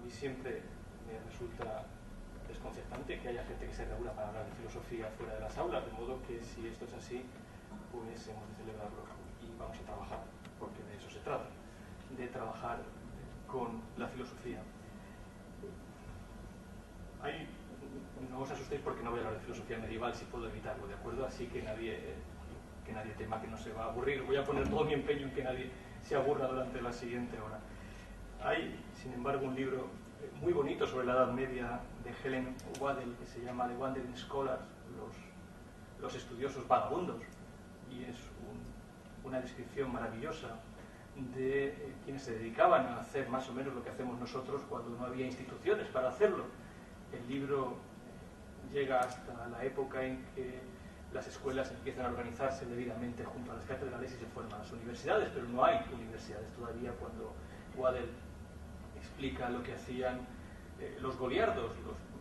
mí siempre me resulta desconcertante que haya gente que se reúna para hablar de filosofía fuera de las aulas, de modo que si esto es así, pues hemos de celebrarlo y vamos a trabajar, porque de eso se trata, de trabajar con la filosofía. No os asustéis porque no voy a hablar de filosofía medieval si puedo evitarlo, ¿de acuerdo? Así que nadie tema que no se va a aburrir. Voy a poner todo mi empeño en que nadie se aburra durante la siguiente hora. Hay, sin embargo, un libro muy bonito sobre la Edad Media de Helen Waddell que se llama The Wandering Scholars, los estudiosos vagabundos, y es una descripción maravillosa de quienes se dedicaban a hacer más o menos lo que hacemos nosotros cuando no había instituciones para hacerlo. El libro llega hasta la época en que las escuelas empiezan a organizarse debidamente junto a las catedrales y se forman las universidades, pero no hay universidades todavía cuando Waddell explica lo que hacían los goliardos,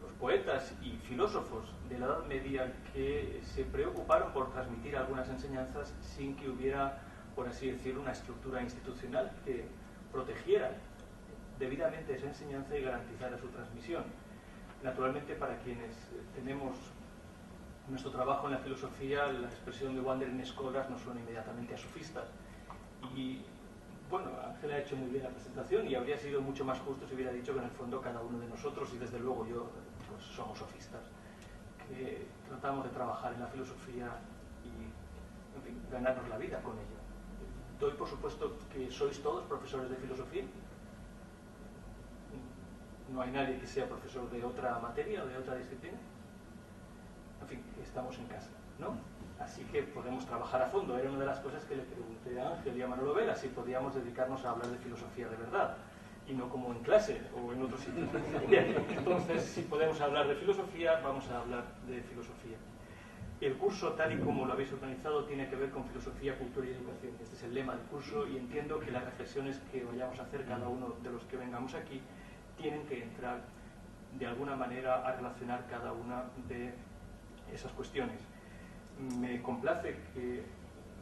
los poetas y filósofos de la Edad Media, que se preocuparon por transmitir algunas enseñanzas sin que hubiera, por así decirlo, una estructura institucional que protegiera debidamente esa enseñanza y garantizara su transmisión. Naturalmente, para quienes tenemos nuestro trabajo en la filosofía, la expresión de Wandering Scholars nos suena inmediatamente a sofistas. Y bueno, Ángel ha hecho muy bien la presentación y habría sido mucho más justo si hubiera dicho que en el fondo cada uno de nosotros, y desde luego yo, pues somos sofistas, que tratamos de trabajar en la filosofía y, en fin, ganarnos la vida con ello. Doy por supuesto que sois todos profesores de filosofía. No hay nadie que sea profesor de otra materia o de otra disciplina. En fin, estamos en casa, ¿no? Así que podemos trabajar a fondo. Era una de las cosas que le pregunté a Ángel y a Manolo Vela, si podíamos dedicarnos a hablar de filosofía de verdad, y no como en clase o en otro sitio. Entonces, si podemos hablar de filosofía, vamos a hablar de filosofía. El curso, tal y como lo habéis organizado, tiene que ver con filosofía, cultura y educación. Este es el lema del curso y entiendo que las reflexiones que vayamos a hacer cada uno de los que vengamos aquí tienen que entrar de alguna manera a relacionar cada una de esas cuestiones. Me complace que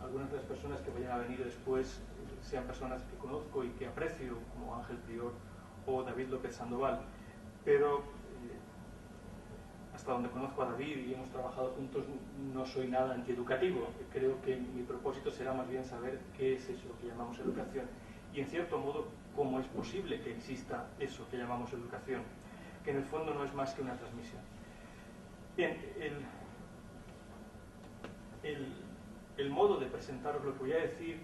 algunas de las personas que vayan a venir después sean personas que conozco y que aprecio, como Ángel Prior o David López Sandoval, pero hasta donde conozco a David y hemos trabajado juntos, no soy nada antieducativo. Creo que mi propósito será más bien saber qué es eso que llamamos educación y, en cierto modo, cómo es posible que exista eso que llamamos educación, que en el fondo no es más que una transmisión. Bien, el modo de presentaros lo que voy a decir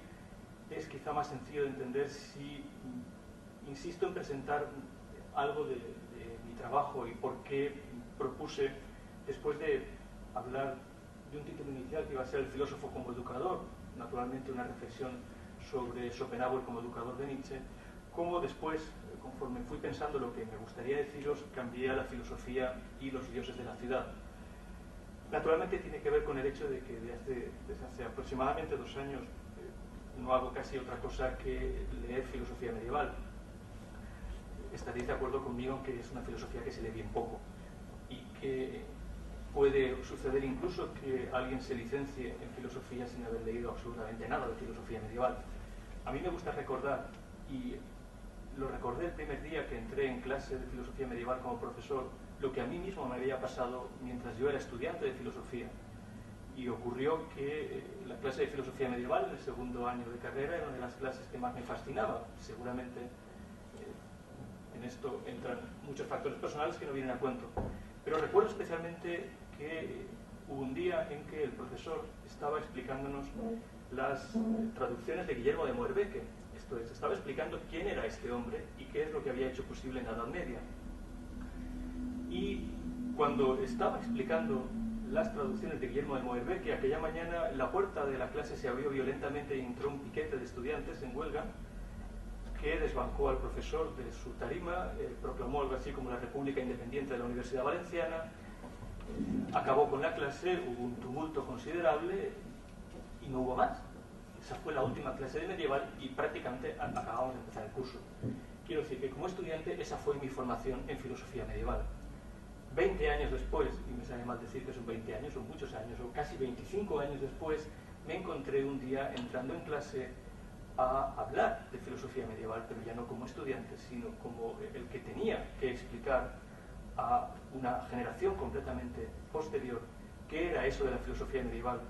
es quizá más sencillo de entender si insisto en presentar algo de mi trabajo y por qué propuse, después de hablar de un título inicial que iba a ser El filósofo como educador, naturalmente una reflexión sobre Schopenhauer como educador de Nietzsche, cómo después, conforme fui pensando lo que me gustaría deciros, cambié a la filosofía y los dioses de la ciudad. Naturalmente tiene que ver con el hecho de que desde hace aproximadamente 2 años no hago casi otra cosa que leer filosofía medieval. Estaréis de acuerdo conmigo en que es una filosofía que se lee bien poco y que puede suceder incluso que alguien se licencie en filosofía sin haber leído absolutamente nada de filosofía medieval. A mí me gusta recordar, y lo recordé el primer día que entré en clase de filosofía medieval como profesor, lo que a mí mismo me había pasado mientras yo era estudiante de filosofía. Y ocurrió que la clase de filosofía medieval, en el segundo año de carrera, era una de las clases que más me fascinaba. Seguramente en esto entran muchos factores personales que no vienen a cuento. Pero recuerdo especialmente que hubo un día en que el profesor estaba explicándonos las traducciones de Guillermo de Moerbeke. Esto es, estaba explicando quién era este hombre y qué es lo que había hecho posible en la Edad Media. Y cuando estaba explicando las traducciones de Guillermo de Moerbeke, aquella mañana la puerta de la clase se abrió violentamente y entró un piquete de estudiantes en huelga que desbancó al profesor de su tarima, proclamó algo así como la República Independiente de la Universidad Valenciana, acabó con la clase, hubo un tumulto considerable y no hubo más. Esa fue la última clase de medieval y prácticamente acabamos de empezar el curso. Quiero decir que como estudiante esa fue mi formación en filosofía medieval. 20 años después, y me sabe mal decir que son 20 años, son muchos años, o casi 25 años después, me encontré un día entrando en clase a hablar de filosofía medieval, pero ya no como estudiante, sino como el que tenía que explicar a una generación completamente posterior qué era eso de la filosofía medieval.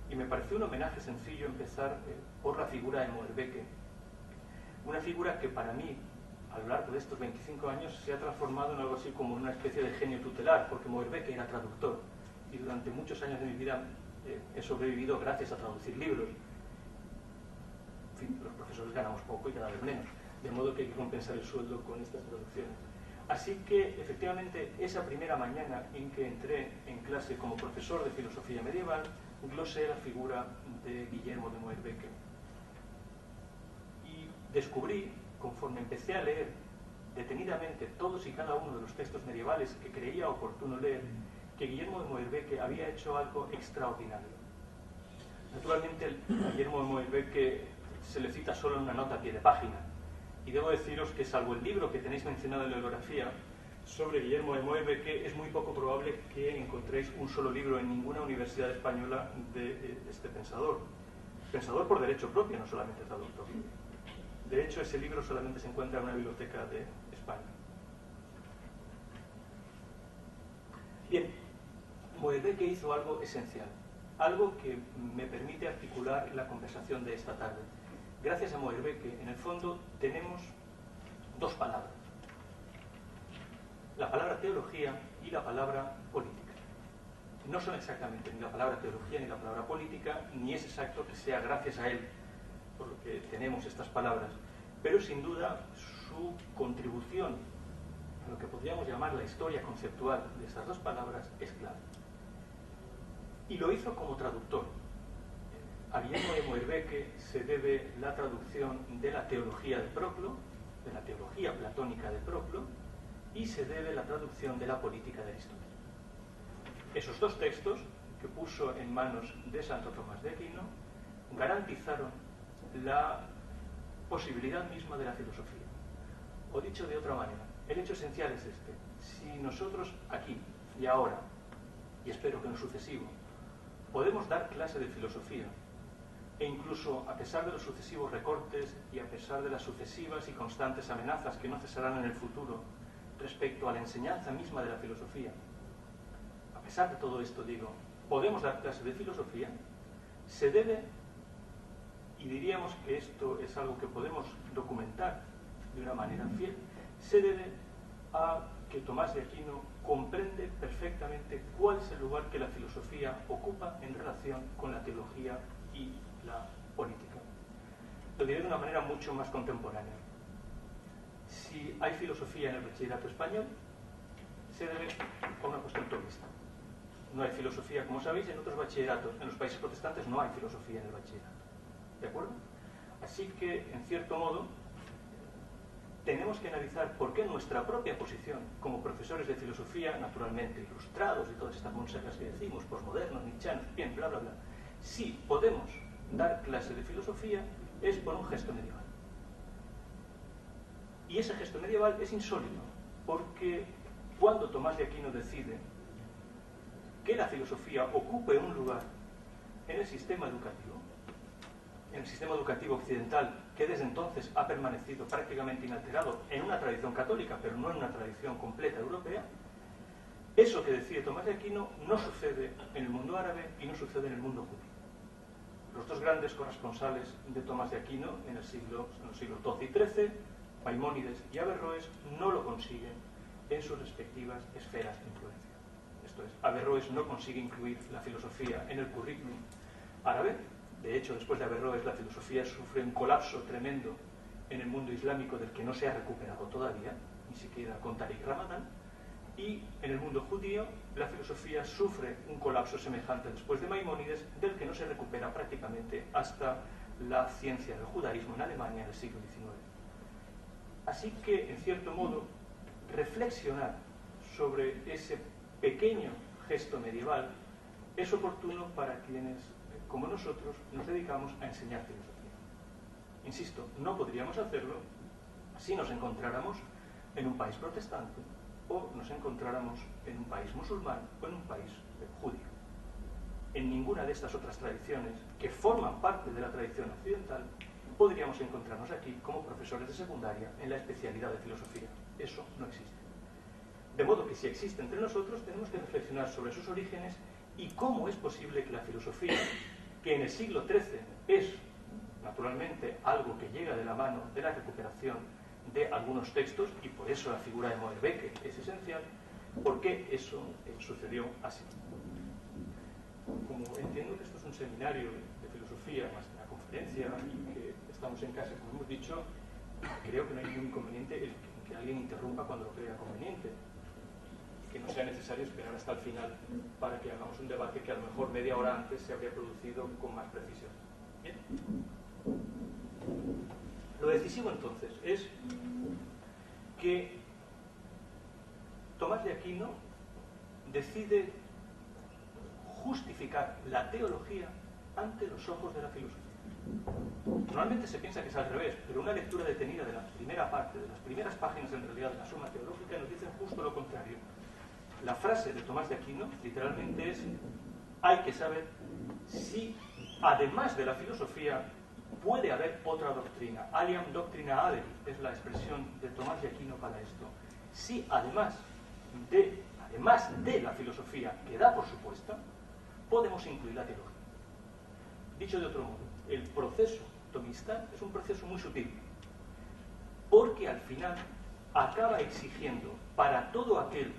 Y me pareció un homenaje sencillo empezar por la figura de Moerbeke, una figura que para mí, a lo largo de estos 25 años, se ha transformado en algo así como una especie de genio tutelar, porque Moerbeke era traductor, y durante muchos años de mi vida he sobrevivido gracias a traducir libros. En fin, los profesores ganamos poco y cada vez menos, de modo que hay que compensar el sueldo con estas traducciones. Así que, efectivamente, esa primera mañana en que entré en clase como profesor de filosofía medieval, glosé la figura de Guillermo de Moerbeke. Y descubrí, conforme empecé a leer detenidamente todos y cada uno de los textos medievales que creía oportuno leer, que Guillermo de Moerbeke había hecho algo extraordinario. Naturalmente, a Guillermo de Moerbeke se le cita solo en una nota a pie de página, y debo deciros que, salvo el libro que tenéis mencionado en la bibliografía sobre Guillermo de Moerbeke, es muy poco probable que encontréis un solo libro en ninguna universidad española de este pensador. Pensador por derecho propio, no solamente traductor. De hecho, ese libro solamente se encuentra en una biblioteca de España. Bien, Moerbeke hizo algo esencial, algo que me permite articular la conversación de esta tarde. Gracias a Moerbeke, en el fondo, tenemos dos palabras. La palabra teología y la palabra política. No son exactamente ni la palabra teología ni la palabra política, ni es exacto que sea gracias a él por lo que tenemos estas palabras, pero sin duda su contribución a lo que podríamos llamar la historia conceptual de estas dos palabras es clave. Y lo hizo como traductor. A Guillermo de Moerbeke se debe la traducción de la teología de Proclo, de la teología platónica de Proclo, y se debe la traducción de la política de Aristóteles. Esos dos textos, que puso en manos de Santo Tomás de Aquino, garantizaron la posibilidad misma de la filosofía. O dicho de otra manera, el hecho esencial es este: si nosotros aquí y ahora, y espero que en lo sucesivo, podemos dar clase de filosofía, e incluso a pesar de los sucesivos recortes y a pesar de las sucesivas y constantes amenazas que no cesarán en el futuro respecto a la enseñanza misma de la filosofía, a pesar de todo esto, digo, podemos dar clase de filosofía, se debe, y diríamos que esto es algo que podemos documentar de una manera fiel, se debe a que Tomás de Aquino comprende perfectamente cuál es el lugar que la filosofía ocupa en relación con la teología y la política. Lo diré de una manera mucho más contemporánea. Si hay filosofía en el bachillerato español, se debe a una cuestión tomista. No hay filosofía, como sabéis, en otros bachilleratos. En los países protestantes no hay filosofía en el bachillerato. ¿De acuerdo? Así que, en cierto modo, tenemos que analizar por qué nuestra propia posición como profesores de filosofía, naturalmente ilustrados y todas estas monsergas que decimos, posmodernos, nietzscheanos, bien, bla, bla, bla, si podemos dar clase de filosofía es por un gesto medieval. Y ese gesto medieval es insólito, porque cuando Tomás de Aquino decide que la filosofía ocupe un lugar en el sistema educativo occidental, que desde entonces ha permanecido prácticamente inalterado en una tradición católica, pero no en una tradición completa europea, eso que decide Tomás de Aquino no sucede en el mundo árabe y no sucede en el mundo judío. Los dos grandes corresponsales de Tomás de Aquino en los siglos XII y XIII, Maimónides y Averroes, no lo consiguen en sus respectivas esferas de influencia. Esto es, Averroes no consigue incluir la filosofía en el currículum árabe. De hecho, después de Averroes, la filosofía sufre un colapso tremendo en el mundo islámico del que no se ha recuperado todavía, ni siquiera con Tariq Ramadan. Y en el mundo judío, la filosofía sufre un colapso semejante después de Maimónides, del que no se recupera prácticamente hasta la ciencia del judaísmo en Alemania del siglo XIX. Así que, en cierto modo, reflexionar sobre ese pequeño gesto medieval es oportuno para quienes, como nosotros, nos dedicamos a enseñar filosofía. Insisto, no podríamos hacerlo si nos encontráramos en un país protestante o nos encontráramos en un país musulmán o en un país judío. En ninguna de estas otras tradiciones, que forman parte de la tradición occidental, podríamos encontrarnos aquí como profesores de secundaria en la especialidad de filosofía. Eso no existe. De modo que si existe entre nosotros, tenemos que reflexionar sobre sus orígenes y cómo es posible que la filosofía, que en el siglo XIII es, naturalmente, algo que llega de la mano de la recuperación de algunos textos, y por eso la figura de Moerbeke es esencial, ¿por qué eso sucedió así? Como entiendo que esto es un seminario de filosofía, más que una conferencia, y que estamos en casa, como hemos dicho, creo que no hay ningún inconveniente en que alguien interrumpa cuando lo crea conveniente, que no sea necesario esperar hasta el final para que hagamos un debate que a lo mejor media hora antes se habría producido con más precisión. Bien. Lo decisivo entonces es que Tomás de Aquino decide justificar la teología ante los ojos de la filosofía. Normalmente se piensa que es al revés, pero una lectura detenida de la primera parte, de las primeras páginas en realidad de la Suma Teológica, nos dice justo lo contrario. La frase de Tomás de Aquino literalmente es: hay que saber si además de la filosofía puede haber otra doctrina. Aliam doctrina aderi es la expresión de Tomás de Aquino para esto. Si además de la filosofía, que da por supuesta, podemos incluir la teología. Dicho de otro modo, el proceso tomista es un proceso muy sutil, porque al final acaba exigiendo para todo aquel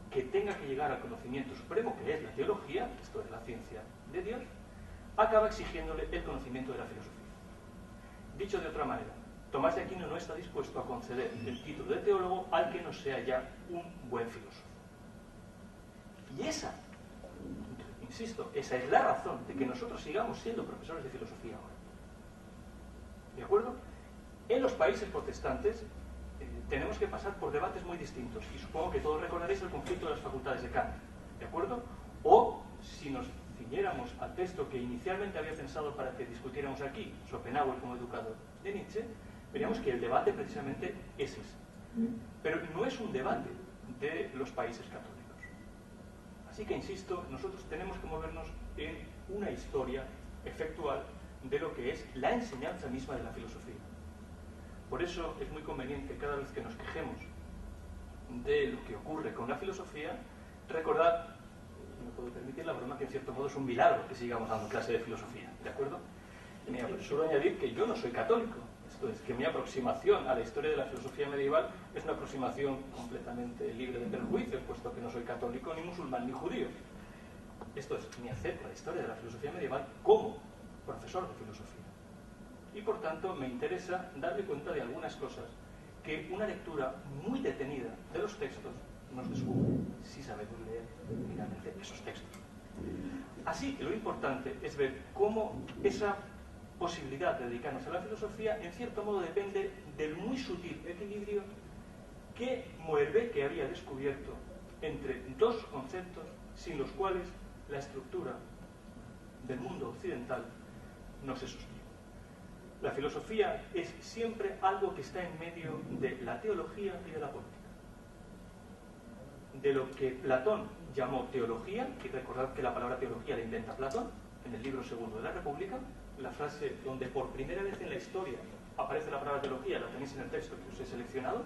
que tenga que llegar al conocimiento supremo, que es la teología, esto es la ciencia de Dios, acaba exigiéndole el conocimiento de la filosofía. Dicho de otra manera, Tomás de Aquino no está dispuesto a conceder el título de teólogo al que no sea ya un buen filósofo. Y esa, insisto, esa es la razón de que nosotros sigamos siendo profesores de filosofía ahora. ¿De acuerdo? En los países protestantes tenemos que pasar por debates muy distintos, y supongo que todos recordaréis el conflicto de las facultades de Kant, ¿de acuerdo? O, si nos ciñéramos al texto que inicialmente había pensado para que discutiéramos aquí, Schopenhauer como educador de Nietzsche, veríamos que el debate precisamente es ese. Pero no es un debate de los países católicos. Así que, insisto, nosotros tenemos que movernos en una historia efectual de lo que es la enseñanza misma de la filosofía. Por eso es muy conveniente, cada vez que nos quejemos de lo que ocurre con la filosofía, recordar, si me puedo permitir la broma, que en cierto modo es un milagro que sigamos dando clase de filosofía, ¿de acuerdo? Y me apresuro a añadir que yo no soy católico, esto es, que mi aproximación a la historia de la filosofía medieval es una aproximación completamente libre de perjuicios, puesto que no soy católico, ni musulmán, ni judío. Esto es, me acerco a la historia de la filosofía medieval como profesor de filosofía. Y por tanto me interesa darme cuenta de algunas cosas que una lectura muy detenida de los textos nos descubre, si sabemos leer finalmente esos textos. Así que lo importante es ver cómo esa posibilidad de dedicarnos a la filosofía en cierto modo depende del muy sutil equilibrio que Moerbeke había descubierto entre dos conceptos sin los cuales la estructura del mundo occidental no se sostiene. La filosofía es siempre algo que está en medio de la teología y de la política. De lo que Platón llamó teología, y recordad que la palabra teología la inventa Platón, en el libro segundo de la República, la frase donde por primera vez en la historia aparece la palabra teología, la tenéis en el texto que os he seleccionado,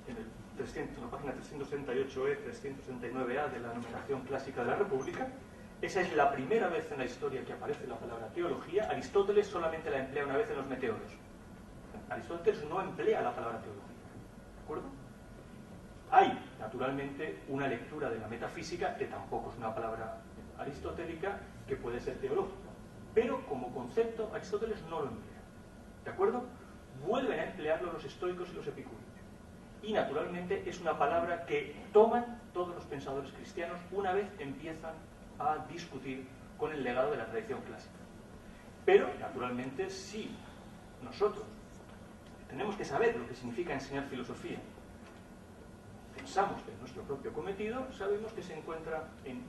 en la página 368e, 369a de la numeración clásica de la República. Esa es la primera vez en la historia que aparece la palabra teología. Aristóteles solamente la emplea una vez en los Meteoros. Aristóteles no emplea la palabra teología. ¿De acuerdo? Hay, naturalmente, una lectura de la metafísica, que tampoco es una palabra aristotélica, que puede ser teológica. Pero como concepto, Aristóteles no lo emplea. ¿De acuerdo? Vuelven a emplearlo los estoicos y los epicúreos. Y, naturalmente, es una palabra que toman todos los pensadores cristianos una vez empiezan a discutir con el legado de la tradición clásica. Pero, naturalmente, si nosotros tenemos que saber lo que significa enseñar filosofía, pensamos en nuestro propio cometido, sabemos que se encuentra en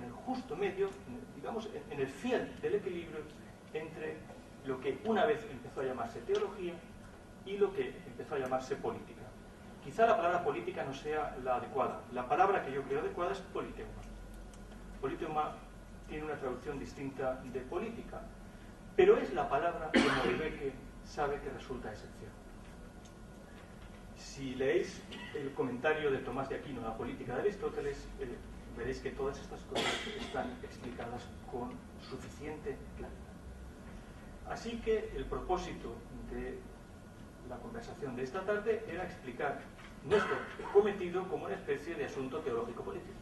el justo medio, digamos, en el fiel del equilibrio entre lo que una vez empezó a llamarse teología y lo que empezó a llamarse política. Quizá la palabra política no sea la adecuada. La palabra que yo creo adecuada es politeuma. Politeuma tiene una traducción distinta de política, pero es la palabra que Moerbeke sabe que resulta excepción. Si leéis el comentario de Tomás de Aquino, La política de Aristóteles, veréis que todas estas cosas están explicadas con suficiente claridad. Así que el propósito de la conversación de esta tarde era explicar nuestro cometido como una especie de asunto teológico-político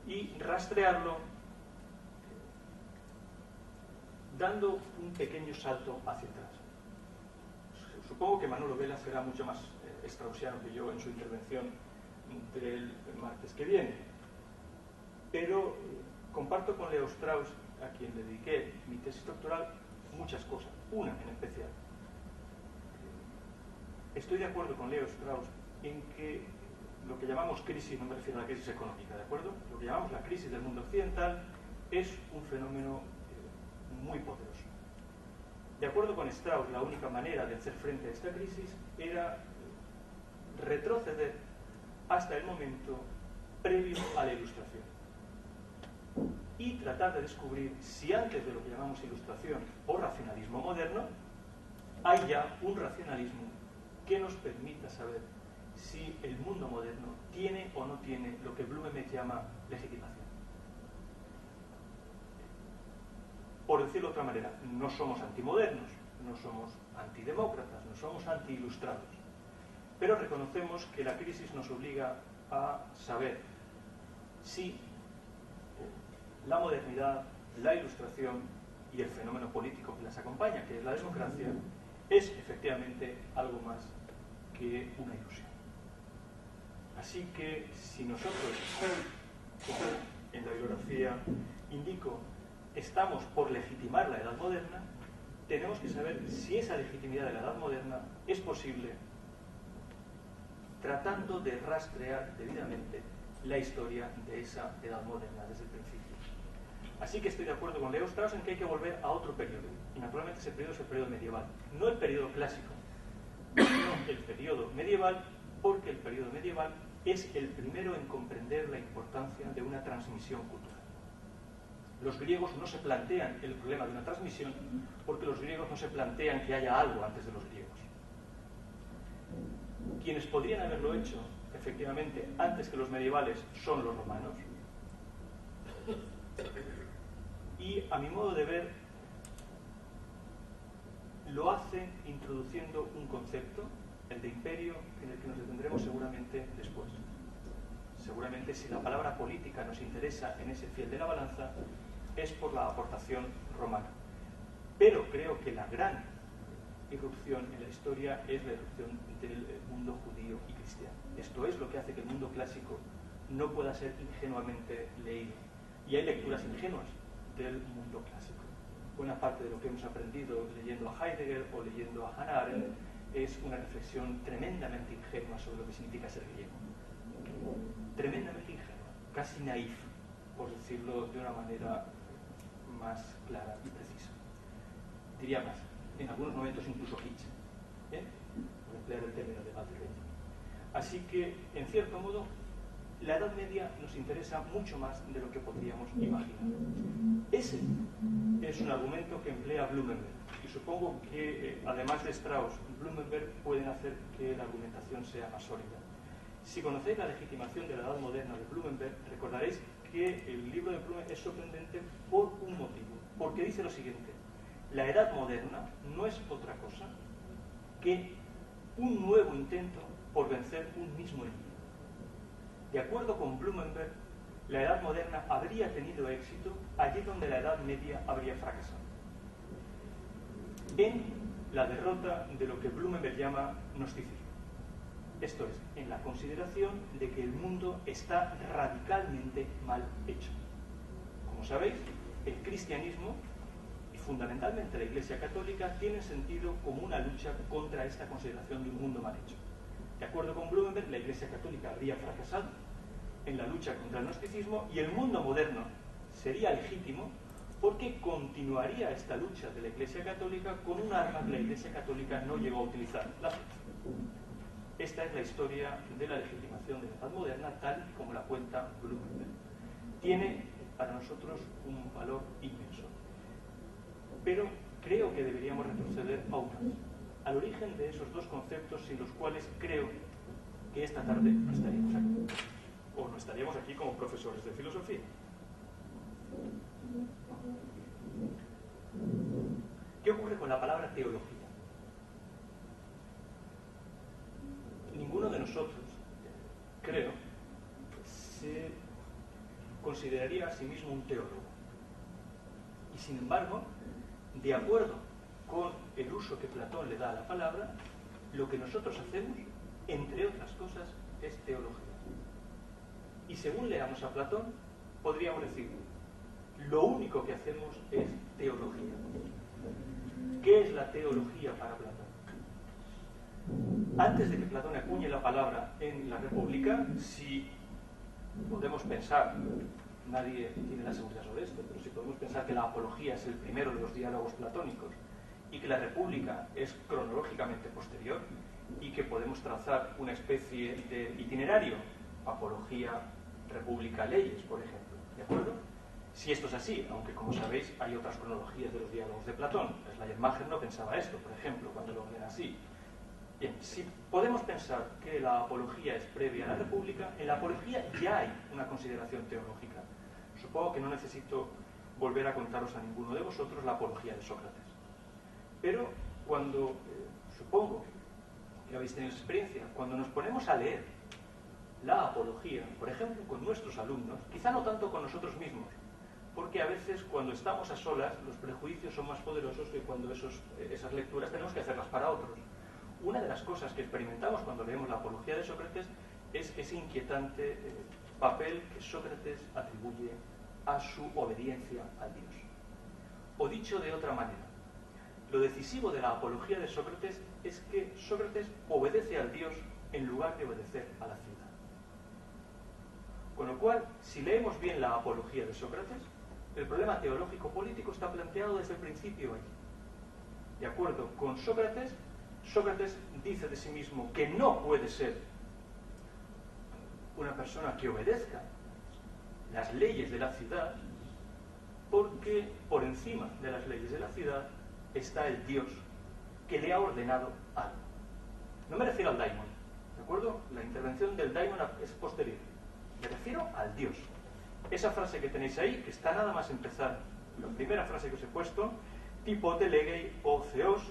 y rastrearlo dando un pequeño salto hacia atrás. Supongo que Manolo Vela será mucho más straussiano que yo en su intervención del martes que viene, pero comparto con Leo Strauss, a quien le dediqué mi tesis doctoral, muchas cosas, una en especial. Estoy de acuerdo con Leo Strauss en que lo que llamamos crisis, no me refiero a la crisis económica, ¿de acuerdo? Lo que llamamos la crisis del mundo occidental es un fenómeno muy poderoso. De acuerdo con Strauss, la única manera de hacer frente a esta crisis era retroceder hasta el momento previo a la Ilustración y tratar de descubrir si antes de lo que llamamos Ilustración o racionalismo moderno hay ya un racionalismo que nos permita saber si el mundo moderno tiene o no tiene lo que Blumenberg llama legitimación. Por decirlo de otra manera, no somos antimodernos, no somos antidemócratas, no somos antiilustrados, pero reconocemos que la crisis nos obliga a saber si la modernidad, la ilustración y el fenómeno político que las acompaña, que es la democracia, es efectivamente algo más que una ilusión. Así que si nosotros, como en la bibliografía indico, estamos por legitimar la edad moderna, tenemos que saber si esa legitimidad de la edad moderna es posible tratando de rastrear debidamente la historia de esa edad moderna desde el principio. Así que estoy de acuerdo con Leo Strauss en que hay que volver a otro periodo, y naturalmente ese periodo es el periodo medieval, no el periodo clásico, sino el periodo medieval, porque el periodo medieval es el primero en comprender la importancia de una transmisión cultural. Los griegos no se plantean el problema de una transmisión porque los griegos no se plantean que haya algo antes de los griegos. Quienes podrían haberlo hecho, efectivamente, antes que los medievales son los romanos. Y, a mi modo de ver, lo hacen introduciendo un concepto, el de imperio, en el que nos detendremos seguramente después. Seguramente, si la palabra política nos interesa en ese fiel de la balanza, es por la aportación romana. Pero creo que la gran irrupción en la historia es la irrupción del mundo judío y cristiano. Esto es lo que hace que el mundo clásico no pueda ser ingenuamente leído. Y hay lecturas ingenuas del mundo clásico. Buena parte de lo que hemos aprendido leyendo a Heidegger o leyendo a Hannah Arendt es una reflexión tremendamente ingenua sobre lo que significa ser griego. Tremendamente ingenua, casi naif, por decirlo de una manera más clara y precisa. Diría más, en algunos momentos incluso kitsch, por emplear el término de Walter Benjamin. Así que, en cierto modo, la Edad Media nos interesa mucho más de lo que podríamos imaginar. Ese es un argumento que emplea Blumenberg, y supongo que, además de Strauss, Blumenberg pueden hacer que la argumentación sea más sólida. Si conocéis la legitimación de la Edad Moderna de Blumenberg, recordaréis que el libro de Blumenberg es sorprendente por un motivo, porque dice lo siguiente: la Edad Moderna no es otra cosa que un nuevo intento por vencer un mismo enemigo. De acuerdo con Blumenberg, la Edad Moderna habría tenido éxito allí donde la Edad Media habría fracasado. En la derrota de lo que Blumenberg llama gnosticismo. Esto es, en la consideración de que el mundo está radicalmente mal hecho. Como sabéis, el cristianismo y fundamentalmente la Iglesia Católica tienen sentido como una lucha contra esta consideración de un mundo mal hecho. De acuerdo con Blumenberg, la Iglesia Católica habría fracasado en la lucha contra el gnosticismo y el mundo moderno sería legítimo porque continuaría esta lucha de la Iglesia Católica con un arma que la Iglesia Católica no llegó a utilizar, la fe. Esta es la historia de la legitimación de la Edad Moderna tal y como la cuenta Blumenberg. Tiene para nosotros un valor inmenso. pero creo que deberíamos retroceder aún más, al origen de esos dos conceptos sin los cuales creo que esta tarde no estaríamos aquí, o no estaríamos aquí como profesores de filosofía. ¿Qué ocurre con la palabra teología? Ninguno de nosotros, creo, se consideraría a sí mismo un teólogo. Y sin embargo, de acuerdo con el uso que Platón le da a la palabra, lo que nosotros hacemos, entre otras cosas, es teología. Y según leamos a Platón, podríamos decir, lo único que hacemos es teología. ¿Qué es la teología para Platón? Antes de que Platón acuñe la palabra en la República, si podemos pensar, nadie tiene la seguridad sobre esto, pero si podemos pensar que la apología es el primero de los diálogos platónicos y que la República es cronológicamente posterior y que podemos trazar una especie de itinerario, apología, república, leyes, por ejemplo, ¿de acuerdo? Si esto es así, aunque como sabéis hay otras cronologías de los diálogos de Platón, Schleiermacher no pensaba esto, por ejemplo, cuando lo ordena así. Bien, si podemos pensar que la apología es previa a la República, en la apología ya hay una consideración teológica. Supongo que no necesito volver a contaros a ninguno de vosotros la apología de Sócrates. Pero cuando, supongo que habéis tenido esa experiencia, cuando nos ponemos a leer la apología, por ejemplo, con nuestros alumnos, quizá no tanto con nosotros mismos, porque a veces cuando estamos a solas los prejuicios son más poderosos que cuando esas lecturas tenemos que hacerlas para otros. Una de las cosas que experimentamos cuando leemos la apología de Sócrates es ese inquietante papel que Sócrates atribuye a su obediencia a Dios. O dicho de otra manera, lo decisivo de la apología de Sócrates es que Sócrates obedece al Dios en lugar de obedecer a la ciudad. Con lo cual, si leemos bien la apología de Sócrates, el problema teológico-político está planteado desde el principio allí. De acuerdo con Sócrates, Sócrates dice de sí mismo que no puede ser una persona que obedezca las leyes de la ciudad, porque por encima de las leyes de la ciudad está el Dios que le ha ordenado algo. No me refiero al daimon, ¿de acuerdo? La intervención del daimon es posterior. Me refiero al Dios. Esa frase que tenéis ahí, que está nada más empezar, la primera frase que os he puesto, tipo telegei o theos,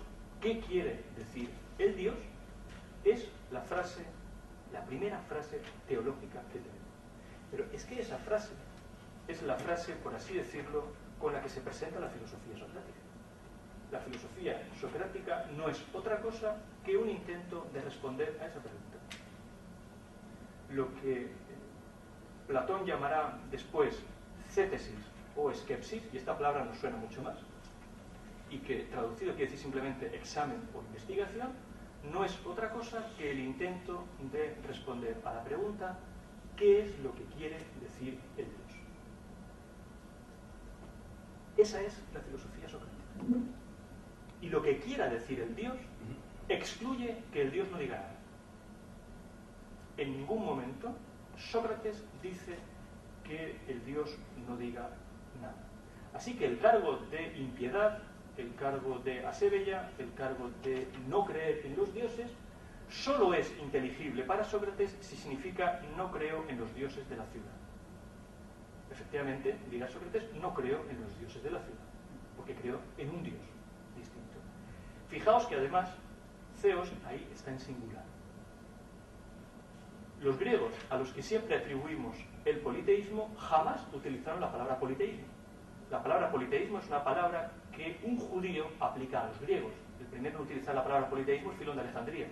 ¿qué quiere decir el Dios? Es la primera frase teológica que tenemos. Pero es que esa frase es la frase, por así decirlo, con la que se presenta la filosofía socrática. La filosofía socrática no es otra cosa que un intento de responder a esa pregunta. Lo que Platón llamará después cétesis o skepsis, y esta palabra nos suena mucho más, y que traducido quiere decir simplemente examen o investigación, no es otra cosa que el intento de responder a la pregunta ¿qué es lo que quiere decir el Dios? Esa es la filosofía socrática. Y lo que quiera decir el Dios excluye que el Dios no diga nada. En ningún momento Sócrates dice que el Dios no diga nada. Así que el cargo de impiedad, el cargo de asebella, el cargo de no creer en los dioses, solo es inteligible para Sócrates si significa no creo en los dioses de la ciudad. Efectivamente, dirá Sócrates, no creo en los dioses de la ciudad, porque creo en un Dios distinto. Fijaos que además, Theos ahí está en singular. Los griegos, a los que siempre atribuimos el politeísmo, jamás utilizaron la palabra politeísmo. La palabra politeísmo es una palabra que un judío aplica a los griegos. El primero en utilizar la palabra politeísmo es Filón de Alejandría.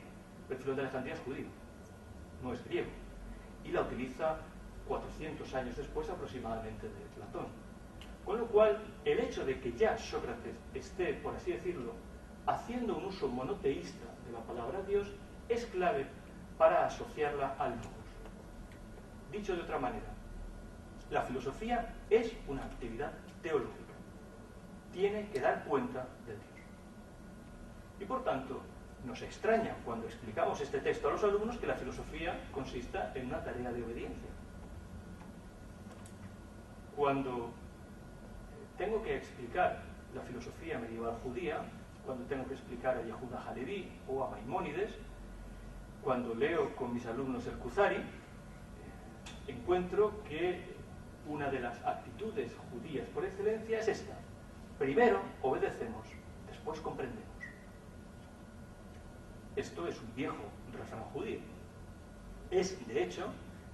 El Filón de Alejandría es judío, no es griego. Y la utiliza 400 años después aproximadamente de Platón. Con lo cual, el hecho de que ya Sócrates esté, por así decirlo, haciendo un uso monoteísta de la palabra Dios, es clave para asociarla al logos. Dicho de otra manera, la filosofía es una actividad teológica. Tiene que dar cuenta del Dios. Y por tanto, nos extraña cuando explicamos este texto a los alumnos que la filosofía consista en una tarea de obediencia. Cuando tengo que explicar la filosofía medieval judía, cuando tengo que explicar a Yehuda Halevi o a Maimónides, cuando leo con mis alumnos el Kuzari, encuentro que una de las actitudes judías por excelencia es esta. Primero obedecemos, después comprendemos. Esto es un viejo refrán judío. Es, de hecho,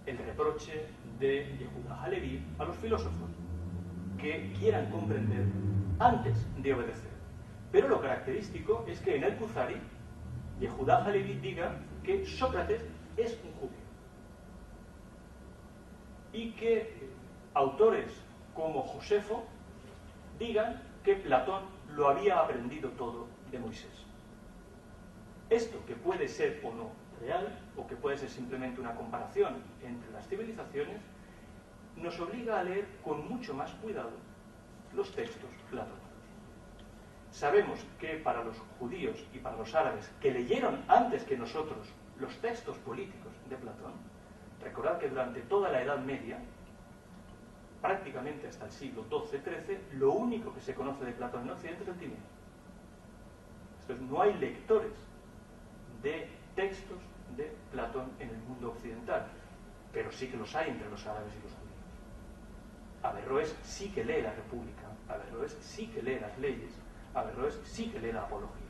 el reproche de Yehuda Halevi a los filósofos, que quieran comprender antes de obedecer. Pero lo característico es que en el Kuzari, Yehuda Halevi diga que Sócrates es un judío. Y que autores como Josefo digan que Platón lo había aprendido todo de Moisés. Esto, que puede ser o no real, o que puede ser simplemente una comparación entre las civilizaciones, nos obliga a leer con mucho más cuidado los textos platónicos. Sabemos que para los judíos y para los árabes, que leyeron antes que nosotros los textos políticos de Platón, recordad que durante toda la Edad Media, prácticamente hasta el siglo XII-XIII, lo único que se conoce de Platón en Occidente es el Timeo. Entonces, no hay lectores de textos de Platón en el mundo occidental, pero sí que los hay entre los árabes y los judíos. Averroes sí que lee la República, Averroes sí que lee las leyes, Averroes sí que lee la Apología.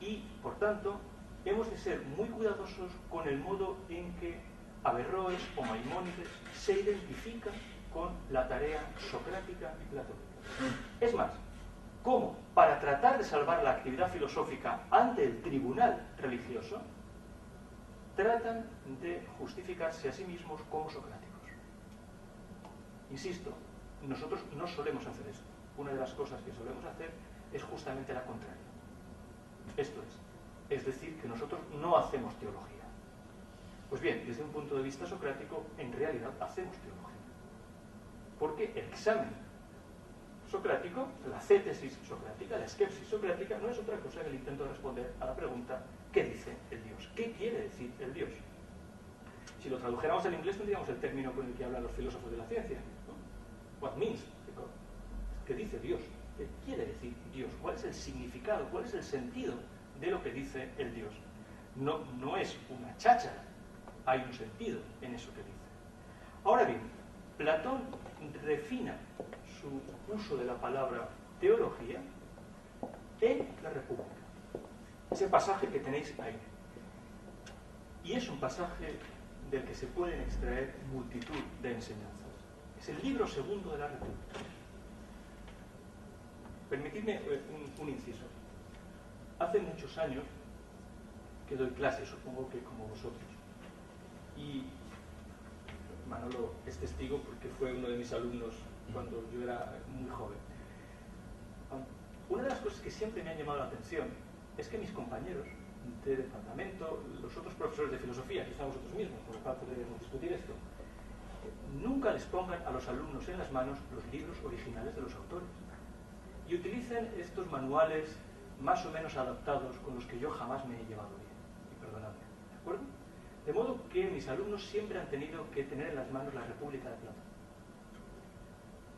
Y, por tanto, hemos de ser muy cuidadosos con el modo en que Averroes o Maimónides se identifican con la tarea socrática y platónica. Es más, cómo, para tratar de salvar la actividad filosófica ante el tribunal religioso, tratan de justificarse a sí mismos como socráticos. Insisto, nosotros no solemos hacer esto. Una de las cosas que solemos hacer es justamente la contraria. Esto es decir, que nosotros no hacemos teología. Pues bien, desde un punto de vista socrático, en realidad hacemos teología. Porque el examen socrático, la cétesis socrática, la skepsis socrática, no es otra cosa que el intento de responder a la pregunta ¿qué dice el Dios? ¿Qué quiere decir el Dios? Si lo tradujéramos al inglés tendríamos el término con el que hablan los filósofos de la ciencia, ¿no? What means God? ¿Qué dice Dios? ¿Qué quiere decir Dios? ¿Cuál es el significado? ¿Cuál es el sentido de lo que dice el Dios? No es una cháchara, hay un sentido en eso que dice. Ahora bien, Platón refina su uso de la palabra teología en la República. Ese pasaje que tenéis ahí. Y es un pasaje del que se pueden extraer multitud de enseñanzas. Es el libro segundo de la República. Permitidme un inciso. Hace muchos años que doy clases, supongo que como vosotros. Y Manolo es testigo porque fue uno de mis alumnos cuando yo era muy joven. Una de las cosas que siempre me han llamado la atención es que mis compañeros de departamento, los otros profesores de filosofía, quizá vosotros mismos, por lo cual podríamos discutir esto, nunca les pongan a los alumnos en las manos los libros originales de los autores. Y utilicen estos manuales más o menos adaptados con los que yo jamás me he llevado bien. Y perdonadme, ¿de acuerdo? De modo que mis alumnos siempre han tenido que tener en las manos la República de Platón.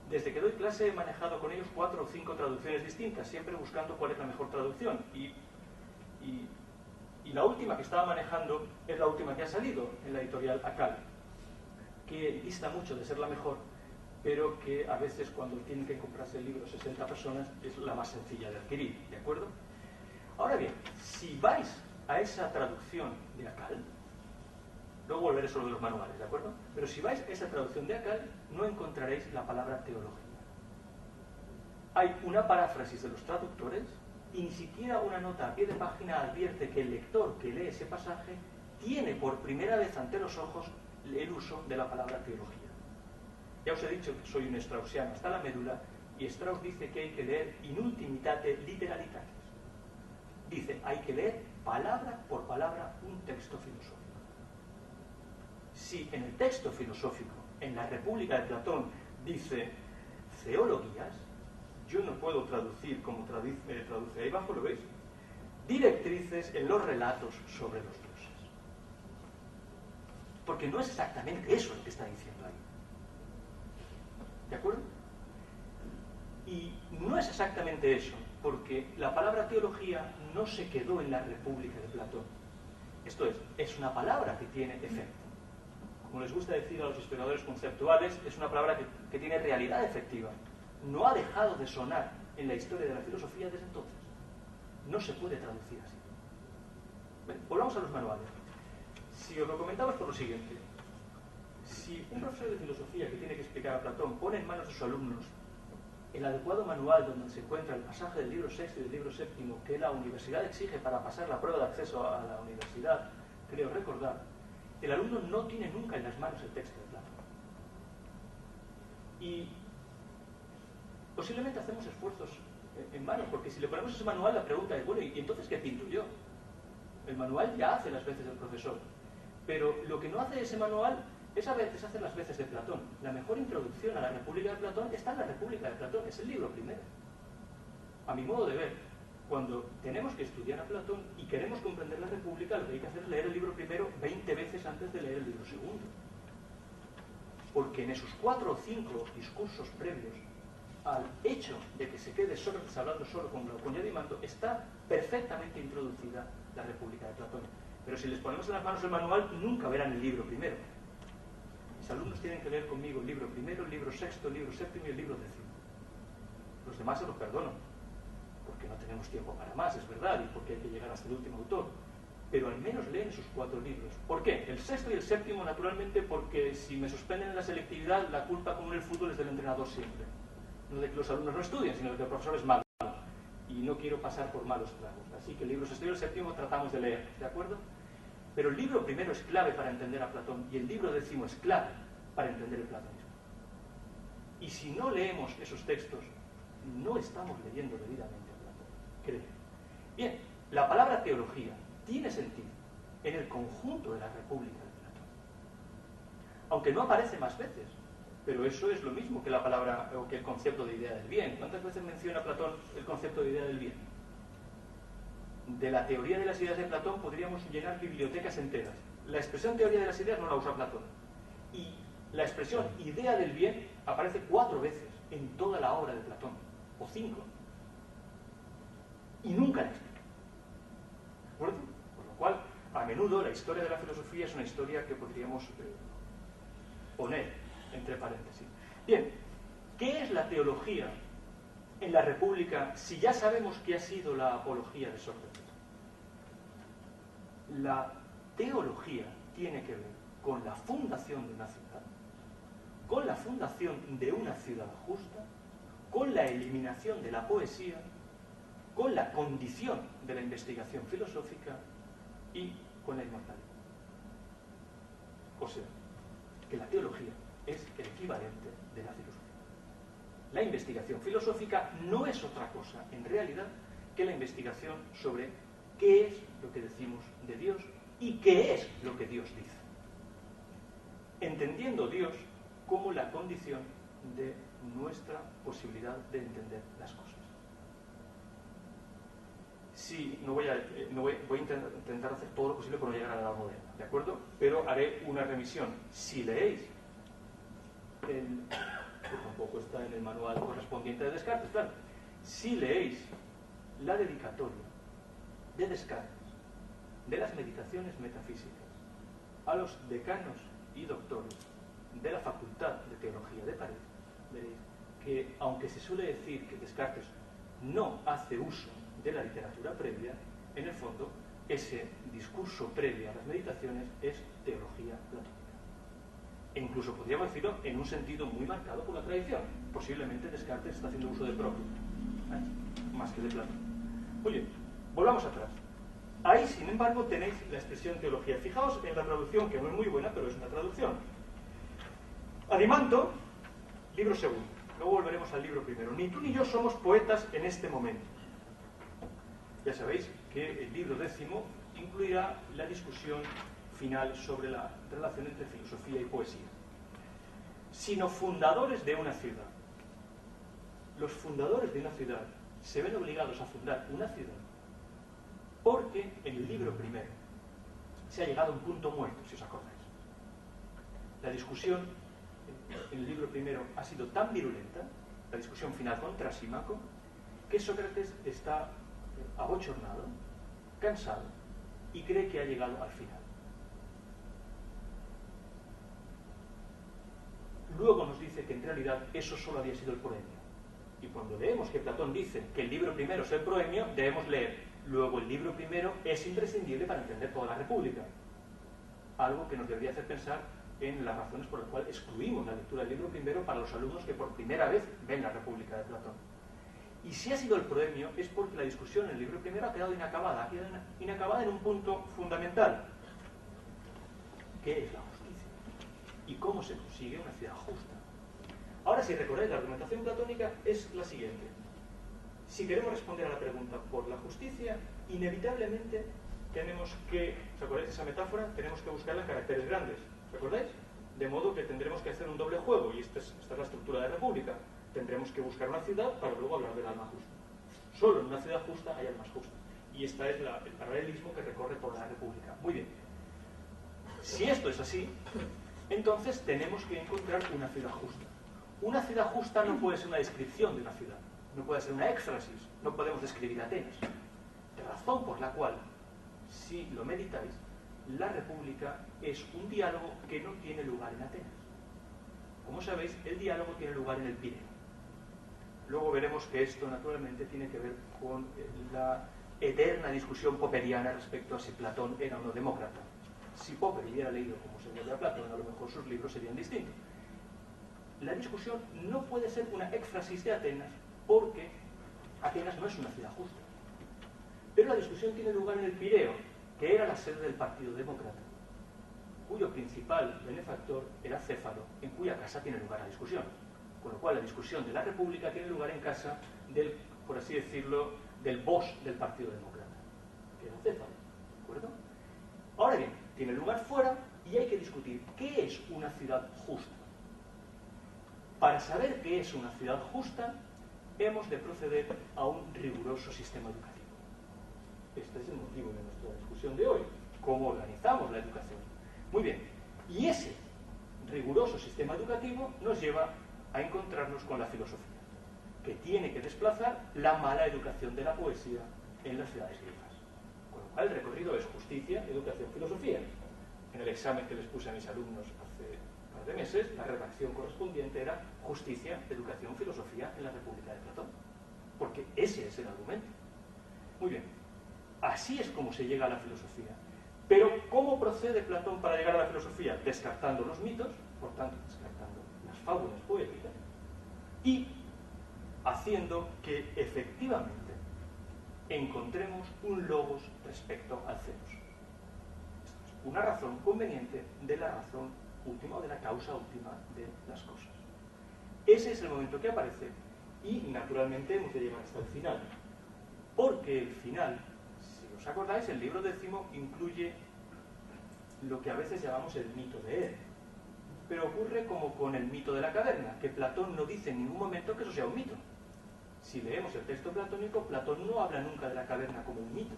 Desde que doy clase he manejado con ellos 4 o 5 traducciones distintas, siempre buscando cuál es la mejor traducción. Y la última que estaba manejando es la última que ha salido en la editorial Akal, que dista mucho de ser la mejor, pero que a veces cuando tienen que comprarse el libro 60 personas es la más sencilla de adquirir, ¿de acuerdo? Ahora bien, si vais a esa traducción de Akal, luego volveré sobre los manuales, ¿de acuerdo? Pero si vais a esa traducción de Akal, no encontraréis la palabra teología. Hay una paráfrasis de los traductores y ni siquiera una nota a pie de página advierte que el lector que lee ese pasaje tiene por primera vez ante los ojos el uso de la palabra teología. Ya os he dicho que soy un straussiano hasta la médula y Strauss dice que hay que leer in ultimitate literalitatis. Dice, hay que leer palabra por palabra un texto filosófico. Si en el texto filosófico, en la República de Platón, dice theologías, yo no puedo traducir como traduce ahí abajo, ¿lo veis? Directrices en los relatos sobre los dioses. Porque no es exactamente eso lo que está diciendo ahí. ¿De acuerdo? Y no es exactamente eso, porque la palabra teología no se quedó en la República de Platón. Esto es una palabra que tiene efecto. Como les gusta decir a los historiadores conceptuales, es una palabra que tiene realidad efectiva. No ha dejado de sonar en la historia de la filosofía desde entonces. No se puede traducir así. Bien, volvamos a los manuales. Si os lo comentamos por lo siguiente, si un profesor de filosofía que tiene que explicar a Platón pone en manos de sus alumnos el adecuado manual donde se encuentra el pasaje del libro sexto y del libro séptimo que la universidad exige para pasar la prueba de acceso a la universidad, creo recordar, el alumno no tiene nunca en las manos el texto de Platón. Y posiblemente hacemos esfuerzos en vano, porque si le ponemos ese manual, la pregunta es, bueno, ¿y entonces qué pinto yo? El manual ya hace las veces del profesor, pero lo que no hace ese manual es a veces hacer las veces de Platón. La mejor introducción a la República de Platón está en la República de Platón, es el libro primero. A mi modo de ver, cuando tenemos que estudiar a Platón y queremos comprender la República, lo que hay que hacer es leer el libro primero 20 veces antes de leer el libro segundo. Porque en esos 4 o 5 discursos previos al hecho de que se quede Sócrates hablando solo con Glaucón y Adimanto, está perfectamente introducida la República de Platón. Pero si les ponemos en las manos el manual, nunca verán el libro primero. Mis alumnos tienen que leer conmigo el libro primero, el libro sexto, el libro séptimo y el libro décimo. Los demás se los perdono, porque no tenemos tiempo para más, es verdad, y porque hay que llegar hasta el último autor. Pero al menos leen esos 4 libros. ¿Por qué? El sexto y el séptimo, naturalmente, porque si me suspenden en la selectividad, la culpa, como en el fútbol, es del entrenador siempre. No de que los alumnos no estudien, sino de que el profesor es malo. Y no quiero pasar por malos tragos. Así que el libro sexto y el séptimo tratamos de leer, ¿de acuerdo? Pero el libro primero es clave para entender a Platón y el libro décimo es clave para entender el platonismo. Y si no leemos esos textos, no estamos leyendo debidamente a Platón, creo. Bien, la palabra teología tiene sentido en el conjunto de la República de Platón. Aunque no aparece más veces, pero eso es lo mismo que la palabra o que el concepto de idea del bien. ¿Cuántas veces menciona Platón el concepto de idea del bien? De la teoría de las ideas de Platón podríamos llenar bibliotecas enteras. La expresión teoría de las ideas no la usa Platón. Y la expresión idea del bien aparece 4 veces en toda la obra de Platón, o 5. Y nunca la explica. ¿De acuerdo? Por lo cual, a menudo la historia de la filosofía es una historia que podríamos poner entre paréntesis. Bien, ¿qué es la teología en la República si ya sabemos qué ha sido la apología de Sócrates? La teología tiene que ver con la fundación de una ciudad, con la fundación de una ciudad justa, con la eliminación de la poesía, con la condición de la investigación filosófica y con la inmortalidad. O sea, que la teología es el equivalente de la filosofía. La investigación filosófica no es otra cosa, en realidad, que la investigación sobre qué es lo que decimos de Dios y qué es lo que Dios dice. Entendiendo Dios como la condición de nuestra posibilidad de entender las cosas. Sí, voy a intentar hacer todo lo posible por no llegar a la edad moderna, ¿de acuerdo? Pero haré una revisión. Si leéis que tampoco está en el manual correspondiente de Descartes, claro. Si leéis la dedicatoria de Descartes de las meditaciones metafísicas a los decanos y doctores de la Facultad de Teología de París, veréis que, aunque se suele decir que Descartes no hace uso de la literatura previa, en el fondo, ese discurso previo a las meditaciones es teología platónica. E incluso podríamos decirlo en un sentido muy marcado por la tradición. Posiblemente Descartes está haciendo uso de Proclo, más que de Platón. Muy bien, volvamos atrás. Ahí, sin embargo, tenéis la expresión teología. Fijaos en la traducción, que no es muy buena, pero es una traducción. Adimanto, libro segundo. Luego volveremos al libro primero. Ni tú ni yo somos poetas en este momento. Ya sabéis que el libro décimo incluirá la discusión final sobre la relación entre filosofía y poesía. Sino fundadores de una ciudad. Los fundadores de una ciudad se ven obligados a fundar una ciudad porque en el libro primero se ha llegado a un punto muerto, si os acordáis. La discusión en el libro primero ha sido tan virulenta, la discusión final con Trasímaco, que Sócrates está abochornado, cansado, y cree que ha llegado al final. Luego nos dice que en realidad eso solo había sido el proemio. Y cuando leemos que Platón dice que el libro primero es el proemio, debemos leer: luego el libro primero es imprescindible para entender toda la República. Algo que nos debería hacer pensar en las razones por las cuales excluimos la lectura del libro primero para los alumnos que por primera vez ven la República de Platón. Y si ha sido el proemio es porque la discusión en el libro primero ha quedado inacabada en un punto fundamental. ¿Qué es la justicia? ¿Y cómo se consigue una ciudad justa? Ahora, si recordáis, la argumentación platónica es la siguiente. Si queremos responder a la pregunta por la justicia, inevitablemente tenemos que, ¿os acordáis de esa metáfora? Tenemos que buscarla en caracteres grandes, ¿os acordáis? De modo que tendremos que hacer un doble juego, y esta es la estructura de república. Tendremos que buscar una ciudad para luego hablar del alma justa. Solo en una ciudad justa hay almas justas. Y este es el paralelismo que recorre toda la república. Muy bien. Si esto es así, entonces tenemos que encontrar una ciudad justa. Una ciudad justa no puede ser una descripción de una ciudad, no puede ser una éxfrasis, no podemos describir Atenas. Razón por la cual, si lo meditáis, la república es un diálogo que no tiene lugar en Atenas. Como sabéis, el diálogo tiene lugar en el Pireo. Luego veremos que esto, naturalmente, tiene que ver con la eterna discusión popperiana respecto a si Platón era o no demócrata. Si Popper hubiera leído como se leía a Platón, a lo mejor sus libros serían distintos. La discusión no puede ser una éxfrasis de Atenas, porque Atenas no es una ciudad justa. Pero la discusión tiene lugar en el Pireo, que era la sede del Partido Demócrata, cuyo principal benefactor era Céfalo, en cuya casa tiene lugar la discusión. Con lo cual la discusión de la República tiene lugar en casa del, por así decirlo, del boss del Partido Demócrata, que era Céfalo, ¿de acuerdo? Ahora bien, tiene lugar fuera y hay que discutir qué es una ciudad justa. Para saber qué es una ciudad justa, hemos de proceder a un riguroso sistema educativo. Este es el motivo de nuestra discusión de hoy. ¿Cómo organizamos la educación? Muy bien. Y ese riguroso sistema educativo nos lleva a encontrarnos con la filosofía, que tiene que desplazar la mala educación de la poesía en las ciudades griegas. Con lo cual el recorrido es justicia, educación, filosofía. En el examen que les puse a mis alumnos hace un par de meses, la redacción correspondiente era justicia, educación, filosofía en la República de Platón. Porque ese es el argumento. Muy bien. Así es como se llega a la filosofía. Pero, ¿cómo procede Platón para llegar a la filosofía? Descartando los mitos, por tanto, descartando las fábulas poéticas, y haciendo que, efectivamente, encontremos un logos respecto al celos. Una razón conveniente de la razón última o de la causa última de las cosas. Ese es el momento que aparece y, naturalmente, hemos de llegar hasta el final. Porque el final, si os acordáis, el libro 10º incluye lo que a veces llamamos el mito de Eer. Pero ocurre como con el mito de la caverna, que Platón no dice en ningún momento que eso sea un mito. Si leemos el texto platónico, Platón no habla nunca de la caverna como un mito.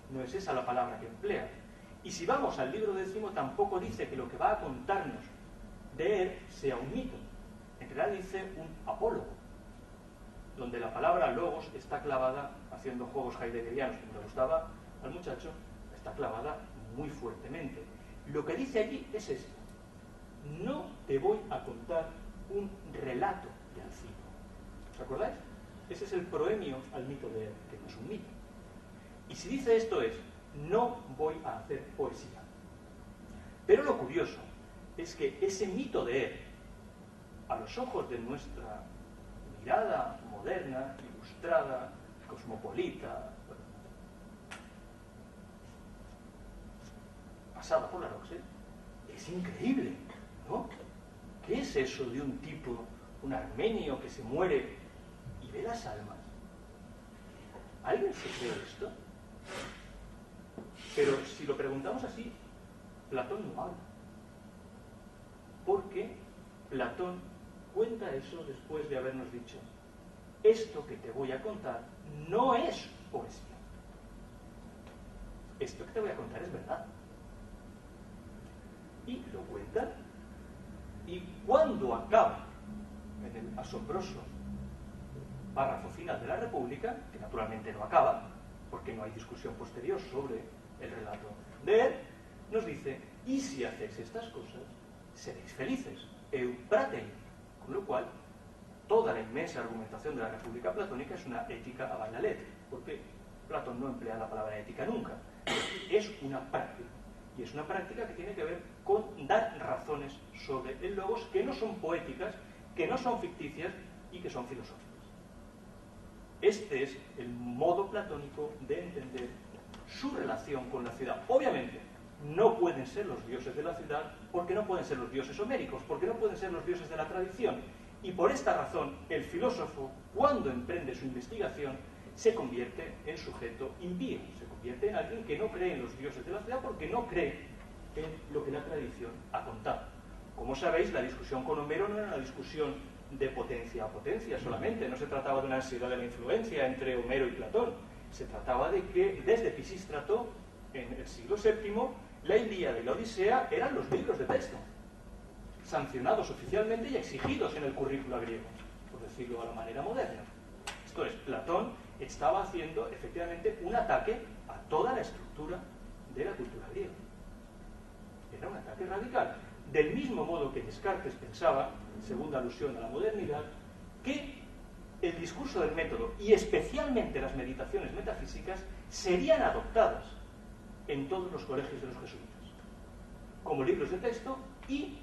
No es esa la palabra que emplea. Y si vamos al libro 10º, tampoco dice que lo que va a contarnos de Eer sea un mito. En realidad dice un apólogo, donde la palabra logos está clavada, haciendo juegos heideggerianos como le gustaba al muchacho, está clavada muy fuertemente. Lo que dice allí es esto: no te voy a contar un relato de Alcino. ¿Os acordáis? Ese es el proemio al mito de Eer, que no es un mito. Y si dice esto es: no voy a hacer poesía. Pero lo curioso es que ese mito de Eer, a los ojos de nuestra mirada moderna, ilustrada, cosmopolita, pasada por la Roxe, es increíble, ¿no? ¿Qué es eso de un tipo, un armenio que se muere y ve las almas? ¿Alguien se cree esto? Pero si lo preguntamos así, Platón no habla. Porque Platón cuenta eso después de habernos dicho: esto que te voy a contar no es poesía. Esto que te voy a contar es verdad. Y lo cuenta. Y cuando acaba en el asombroso párrafo final de la República, que naturalmente no acaba, porque no hay discusión posterior sobre el relato de él, nos dice: y si hacéis estas cosas, seréis felices, eu pratein. Con lo cual, toda la inmensa argumentación de la República Platónica es una ética avant la lettre, porque Platón no emplea la palabra ética nunca. Es una práctica, y es una práctica que tiene que ver con dar razones sobre el logos que no son poéticas, que no son ficticias y que son filosóficas. Este es el modo platónico de entender su relación con la ciudad. Obviamente, no pueden ser los dioses de la ciudad porque no pueden ser los dioses homéricos, porque no pueden ser los dioses de la tradición. Y por esta razón, el filósofo, cuando emprende su investigación, se convierte en sujeto impío, se convierte en alguien que no cree en los dioses de la ciudad porque no cree en lo que la tradición ha contado. Como sabéis, la discusión con Homero no era una discusión de potencia a potencia solamente, no se trataba de una ansiedad de la influencia entre Homero y Platón, se trataba de que desde Pisístrato, en el siglo VII, la Ilíada y la Odisea eran los libros de texto, sancionados oficialmente y exigidos en el currículo griego, por decirlo a la manera moderna. Esto es, Platón estaba haciendo efectivamente un ataque a toda la estructura de la cultura griega. Era un ataque radical. Del mismo modo que Descartes pensaba, segunda alusión a la modernidad, que el discurso del método y especialmente las meditaciones metafísicas serían adoptadas en todos los colegios de los jesuitas como libros de texto y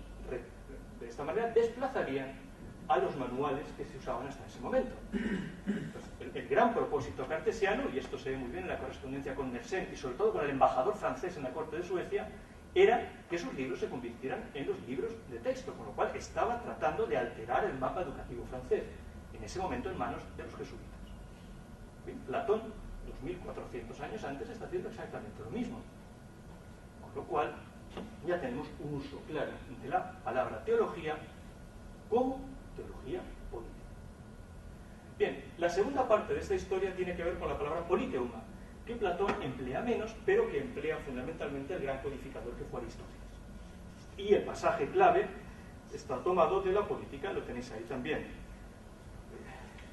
de esta manera desplazarían a los manuales que se usaban hasta ese momento. Entonces, el gran propósito cartesiano, y esto se ve muy bien en la correspondencia con Mersenne y sobre todo con el embajador francés en la corte de Suecia, era que esos libros se convirtieran en los libros de texto, con lo cual estaba tratando de alterar el mapa educativo francés, en ese momento en manos de los jesuitas. Bien, Platón, 2400 años antes, está haciendo exactamente lo mismo. Con lo cual, ya tenemos un uso claro de la palabra teología como teología política. Bien, la segunda parte de esta historia tiene que ver con la palabra politeuma, que Platón emplea menos, pero que emplea fundamentalmente el gran codificador que fue Aristóteles. Y el pasaje clave está tomado de la política, lo tenéis ahí también.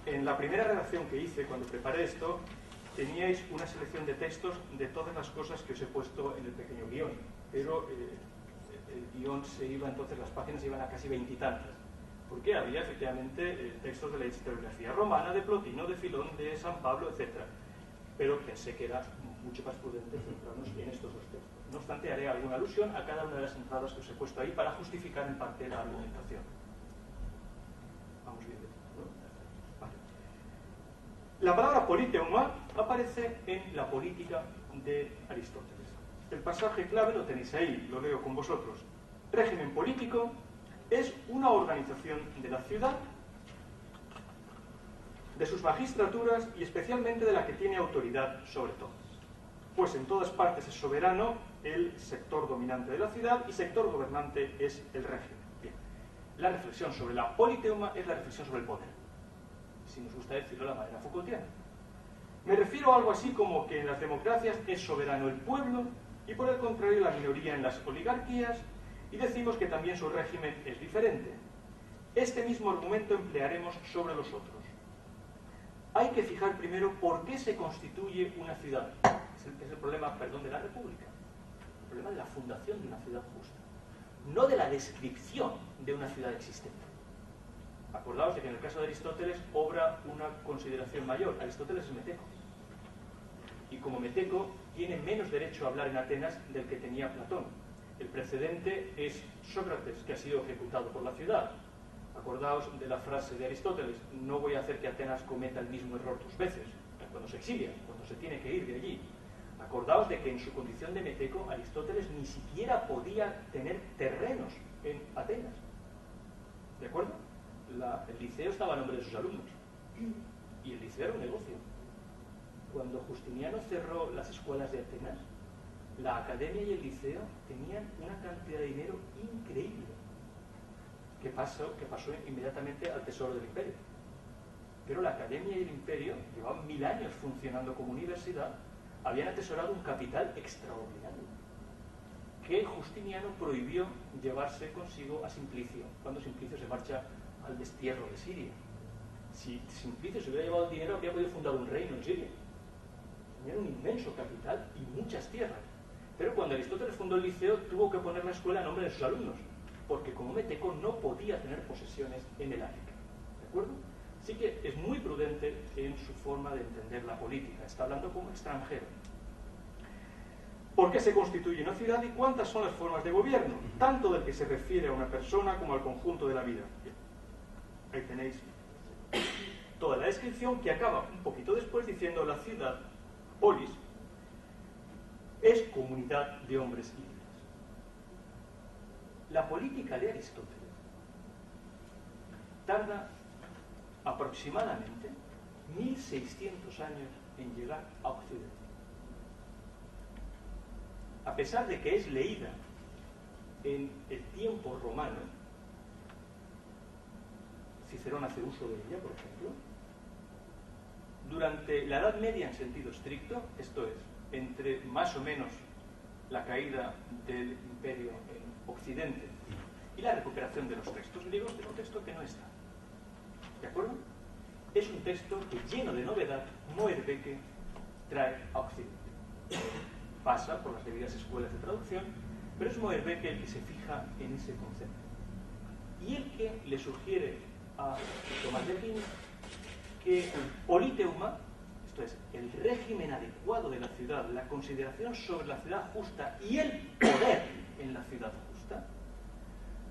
En la primera redacción que hice cuando preparé esto, teníais una selección de textos de todas las cosas que os he puesto en el pequeño guión, pero el guión se iba, entonces las páginas iban a casi 20 y tantas, porque había efectivamente textos de la historiografía romana, de Plotino, de Filón, de San Pablo, etc. Pero pensé que era mucho más prudente centrarnos en estos dos textos. No obstante, haré alguna alusión a cada una de las entradas que os he puesto ahí para justificar en parte la argumentación. Vamos bien, ¿no? Vale. La palabra politeuma aparece en la política de Aristóteles. El pasaje clave lo tenéis ahí, lo leo con vosotros. Régimen político es una organización de la ciudad, de sus magistraturas y especialmente de la que tiene autoridad sobre todas. Pues en todas partes es soberano el sector dominante de la ciudad y sector gobernante es el régimen. Bien. La reflexión sobre la politeuma es la reflexión sobre el poder, si nos gusta decirlo de la manera Foucaultiana. Me refiero a algo así como que en las democracias es soberano el pueblo y por el contrario la minoría en las oligarquías, y decimos que también su régimen es diferente. Este mismo argumento emplearemos sobre los otros. Hay que fijar primero por qué se constituye una ciudad. Es el problema, de la República. El problema de la fundación de una ciudad justa. No de la descripción de una ciudad existente. Acordaos de que en el caso de Aristóteles obra una consideración mayor. Aristóteles es meteco. Y como meteco tiene menos derecho a hablar en Atenas del que tenía Platón. El precedente es Sócrates, que ha sido ejecutado por la ciudad. Acordaos de la frase de Aristóteles: no voy a hacer que Atenas cometa el mismo error 2 veces, cuando se exilia, cuando se tiene que ir de allí. Acordaos de que en su condición de meteco, Aristóteles ni siquiera podía tener terrenos en Atenas. ¿De acuerdo? El liceo estaba a nombre de sus alumnos. Y el liceo era un negocio. Cuando Justiniano cerró las escuelas de Atenas, la academia y el liceo tenían una cantidad de dinero increíble, que pasó inmediatamente al tesoro del imperio. Pero la academia y el imperio llevaban 1000 años funcionando como universidad, habían atesorado un capital extraordinario, que Justiniano prohibió llevarse consigo a Simplicio, cuando Simplicio se marcha al destierro de Siria. Si Simplicio se hubiera llevado el dinero, habría podido fundar un reino en Siria. Tenía un inmenso capital y muchas tierras. Pero cuando Aristóteles fundó el Liceo, tuvo que poner la escuela a nombre de sus alumnos, porque como meteco no podía tener posesiones en el Ática. ¿De acuerdo? Así que es muy prudente en su forma de entender la política. Está hablando como extranjero. ¿Por qué se constituye una ciudad y cuántas son las formas de gobierno? Tanto del que se refiere a una persona como al conjunto de la vida. Ahí tenéis toda la descripción, que acaba un poquito después diciendo: la ciudad, polis, es comunidad de hombres libres. La política de Aristóteles tarda aproximadamente 1600 años en llegar a Occidente. A pesar de que es leída en el tiempo romano, Cicerón hace uso de ella, por ejemplo, durante la Edad Media en sentido estricto, esto es, entre más o menos la caída del imperio en Occidente y la recuperación de los textos griegos, es un texto que no está. ¿De acuerdo? Es un texto que, lleno de novedad, Moerbeke trae a Occidente. Pasa por las debidas escuelas de traducción, pero es Moerbeke el que se fija en ese concepto. Y el que le sugiere a Tomás de Aquino que politeuma, esto es, el régimen adecuado de la ciudad, la consideración sobre la ciudad justa y el poder en la ciudad justa,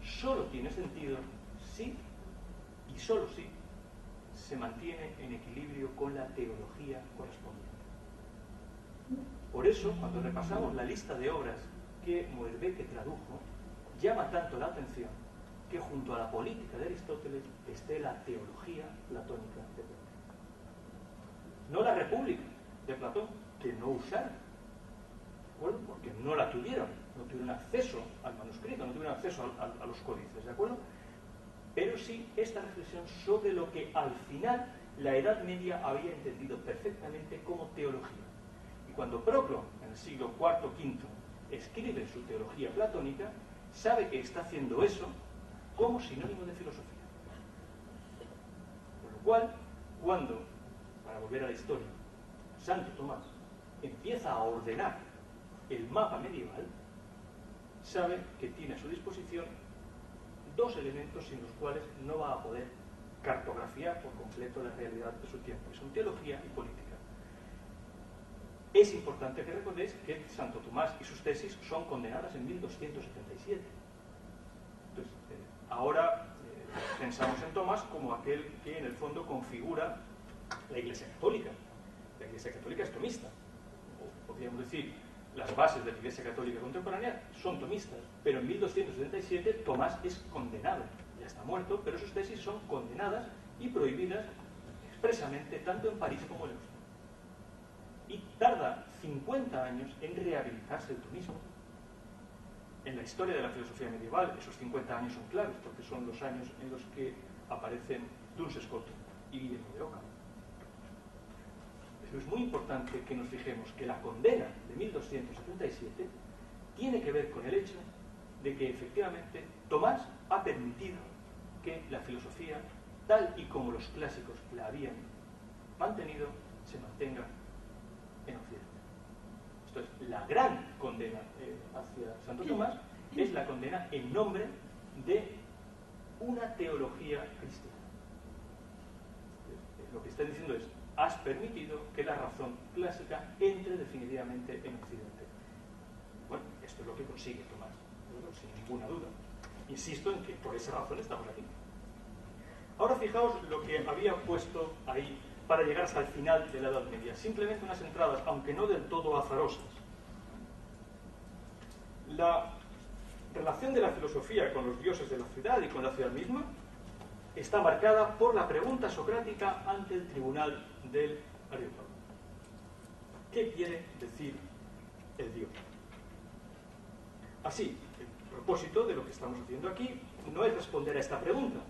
solo tiene sentido si, y solo si, se mantiene en equilibrio con la teología correspondiente. Por eso, cuando repasamos la lista de obras que Moerbeke tradujo, llama tanto la atención que junto a la política de Aristóteles esté la teología platónica de Platón. No la República de Platón, que no usaron, ¿de acuerdo? Porque no la tuvieron, no tuvieron acceso al manuscrito, no tuvieron acceso a los códices, ¿de acuerdo? Pero sí esta reflexión sobre lo que al final la Edad Media había entendido perfectamente como teología. Y cuando Proclo, en el siglo IV, V, escribe su teología platónica, sabe que está haciendo eso como sinónimo de filosofía. Por lo cual, cuando, para volver a la historia, Santo Tomás empieza a ordenar el mapa medieval, sabe que tiene a su disposición dos elementos sin los cuales no va a poder cartografiar por completo la realidad de su tiempo, que son teología y política. Es importante que recordéis que Santo Tomás y sus tesis son condenadas en 1277. Entonces, ahora pensamos en Tomás como aquel que en el fondo configura la Iglesia Católica. La Iglesia Católica es tomista. O podríamos decir, las bases de la Iglesia Católica contemporánea son tomistas, pero en 1277 Tomás es condenado. Ya está muerto, pero sus tesis son condenadas y prohibidas expresamente tanto en París como en Austria. Y tarda 50 años en rehabilitarse el tomismo. En la historia de la filosofía medieval, esos 50 años son claves, porque son los años en los que aparecen Duns Scotus y Guillermo de Ockham. Pero es muy importante que nos fijemos que la condena de 1277 tiene que ver con el hecho de que efectivamente Tomás ha permitido que la filosofía, tal y como los clásicos la habían mantenido, se mantenga en Occidente. Esto es, la gran condena hacia Santo Tomás es la condena en nombre de una teología cristiana. Lo que está diciendo es: has permitido que la razón clásica entre definitivamente en Occidente. Bueno, esto es lo que consigue Tomás, ¿no? Sin ninguna duda. Insisto en que por esa razón estamos aquí. Ahora fijaos lo que había puesto ahí para llegar hasta el final de la Edad Media. Simplemente unas entradas, aunque no del todo azarosas. La relación de la filosofía con los dioses de la ciudad y con la ciudad misma está marcada por la pregunta socrática ante el tribunal del Areópago. ¿Qué quiere decir el Dios? Así, el propósito de lo que estamos haciendo aquí no es responder a esta pregunta.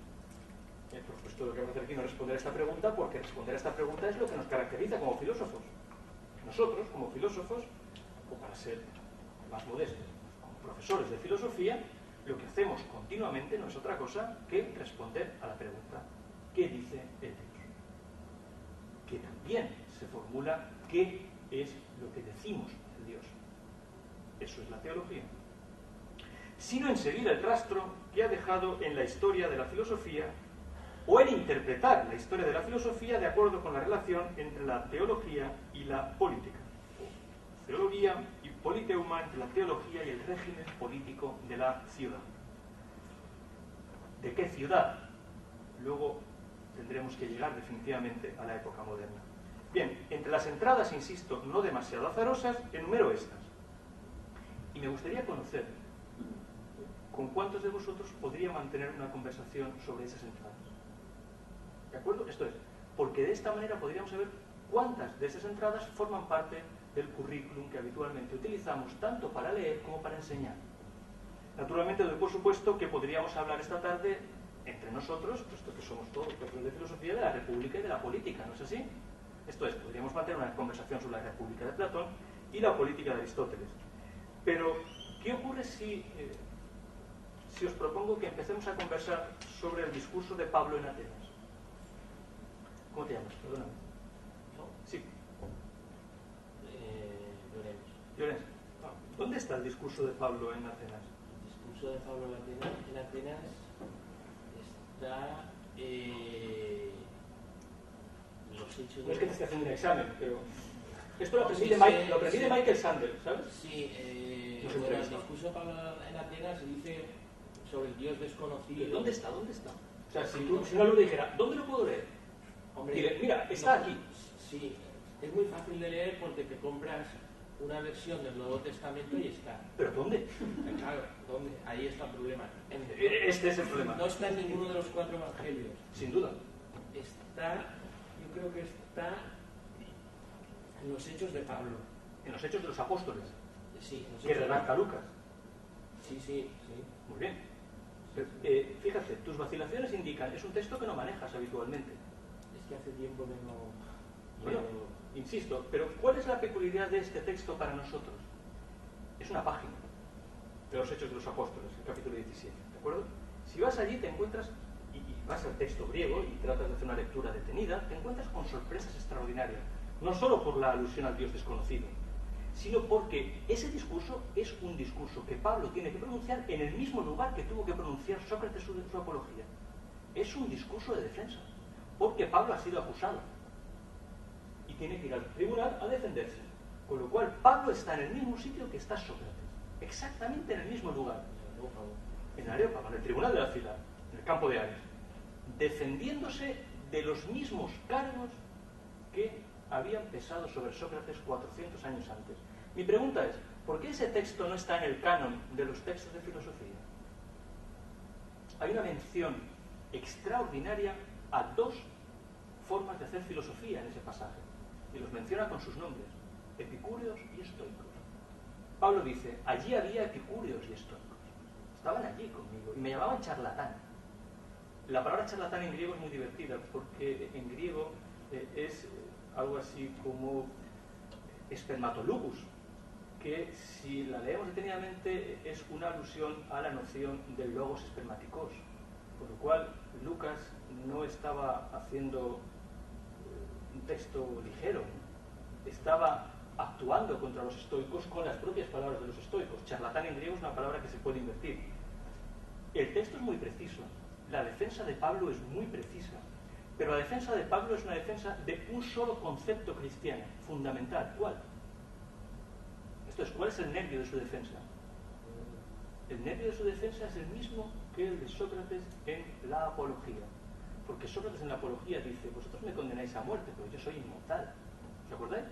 El propósito de lo que vamos a hacer aquí no es responder a esta pregunta, porque responder a esta pregunta es lo que nos caracteriza como filósofos. Nosotros, como filósofos, o para ser más modestos, como profesores de filosofía, lo que hacemos continuamente no es otra cosa que responder a la pregunta: ¿qué dice el Dios? Bien, se formula qué es lo que decimos de Dios. Eso es la teología. Sino en seguir el rastro que ha dejado en la historia de la filosofía o en interpretar la historia de la filosofía de acuerdo con la relación entre la teología y la política. Teología y politeuma entre la teología y el régimen político de la ciudad. ¿De qué ciudad? Luego tendremos que llegar definitivamente a la época moderna. Bien, entre las entradas, insisto, no demasiado azarosas, enumero estas. Y me gustaría conocer con cuántos de vosotros podría mantener una conversación sobre esas entradas. ¿De acuerdo? Esto es, porque de esta manera podríamos saber cuántas de esas entradas forman parte del currículum que habitualmente utilizamos tanto para leer como para enseñar. Naturalmente doy por supuesto que podríamos hablar esta tarde entre nosotros, puesto que somos todos profesores de filosofía, de la República y de la política, ¿no es así? Esto es, podríamos mantener una conversación sobre la República de Platón y la política de Aristóteles. Pero, ¿qué ocurre si os propongo que empecemos a conversar sobre el discurso de Pablo en Atenas? ¿Cómo te llamas? Perdóname. ¿No? Sí. Llorens. ¿Dónde está el discurso de Pablo en Atenas? El discurso de Pablo en Atenas está los hechos No es que te esté haciendo un examen, pero... Esto lo No, aprendí, sí, lo aprendí de Michael Sandel, ¿sabes? Sí, Nos bueno, el entrevistó. discurso de Pablo en Atenas dice sobre el Dios desconocido. ¿Dónde está? ¿Dónde está? O sea, si un alumno dijera, ¿dónde lo puedo leer? Hombre, Diré, mira, está aquí. Sí, es muy fácil de leer porque te compras una versión del Nuevo Testamento y está. ¿Pero dónde? Claro, ¿dónde? Ahí está el problema. Este es el problema. No está en ninguno de los 4 evangelios. Sin duda. Está, yo creo que está en los Hechos de Pablo. En los Hechos de los Apóstoles, Sí, en los que Hechos de redacta Lucas. Sí. Muy bien. Fíjate, tus vacilaciones indican, es un texto que no manejas habitualmente. Es que hace tiempo que no... Bueno, insisto, pero ¿cuál es la peculiaridad de este texto para nosotros? Es una página de los Hechos de los Apóstoles, el capítulo 17, ¿de acuerdo? Si vas allí te encuentras, y vas al texto griego y tratas de hacer una lectura detenida, te encuentras con sorpresas extraordinarias, no solo por la alusión al Dios desconocido, sino porque ese discurso es un discurso que Pablo tiene que pronunciar en el mismo lugar que tuvo que pronunciar Sócrates su apología. Es un discurso de defensa, porque Pablo ha sido acusado y tiene que ir al tribunal a defenderse. Con lo cual, Pablo está en el mismo sitio que está Sócrates, exactamente en el mismo lugar, en el Areópago, en el tribunal de la ciudad, en el campo de Ares, defendiéndose de los mismos cargos que habían pesado sobre Sócrates 400 años antes. Mi pregunta es, ¿por qué ese texto no está en el canon de los textos de filosofía? Hay una mención extraordinaria a dos formas de hacer filosofía en ese pasaje, y los menciona con sus nombres, epicúreos y estoicos. Pablo dice, allí había epicúreos y estoicos. Estaban allí conmigo y me llamaban charlatán. La palabra charlatán en griego es muy divertida, porque en griego es algo así como espermatologus, que si la leemos detenidamente es una alusión a la noción del logos espermaticos, por lo cual Lucas no estaba haciendo un texto ligero, estaba actuando contra los estoicos con las propias palabras de los estoicos. Charlatán en griego es una palabra que se puede invertir. El texto es muy preciso, la defensa de Pablo es muy precisa, pero la defensa de Pablo es una defensa de un solo concepto cristiano, fundamental. ¿Cuál? Esto es, ¿cuál es el nervio de su defensa? El nervio de su defensa es el mismo que el de Sócrates en la apología. Porque Sócrates en la apología dice, vosotros me condenáis a muerte, pero yo soy inmortal. ¿Os acordáis?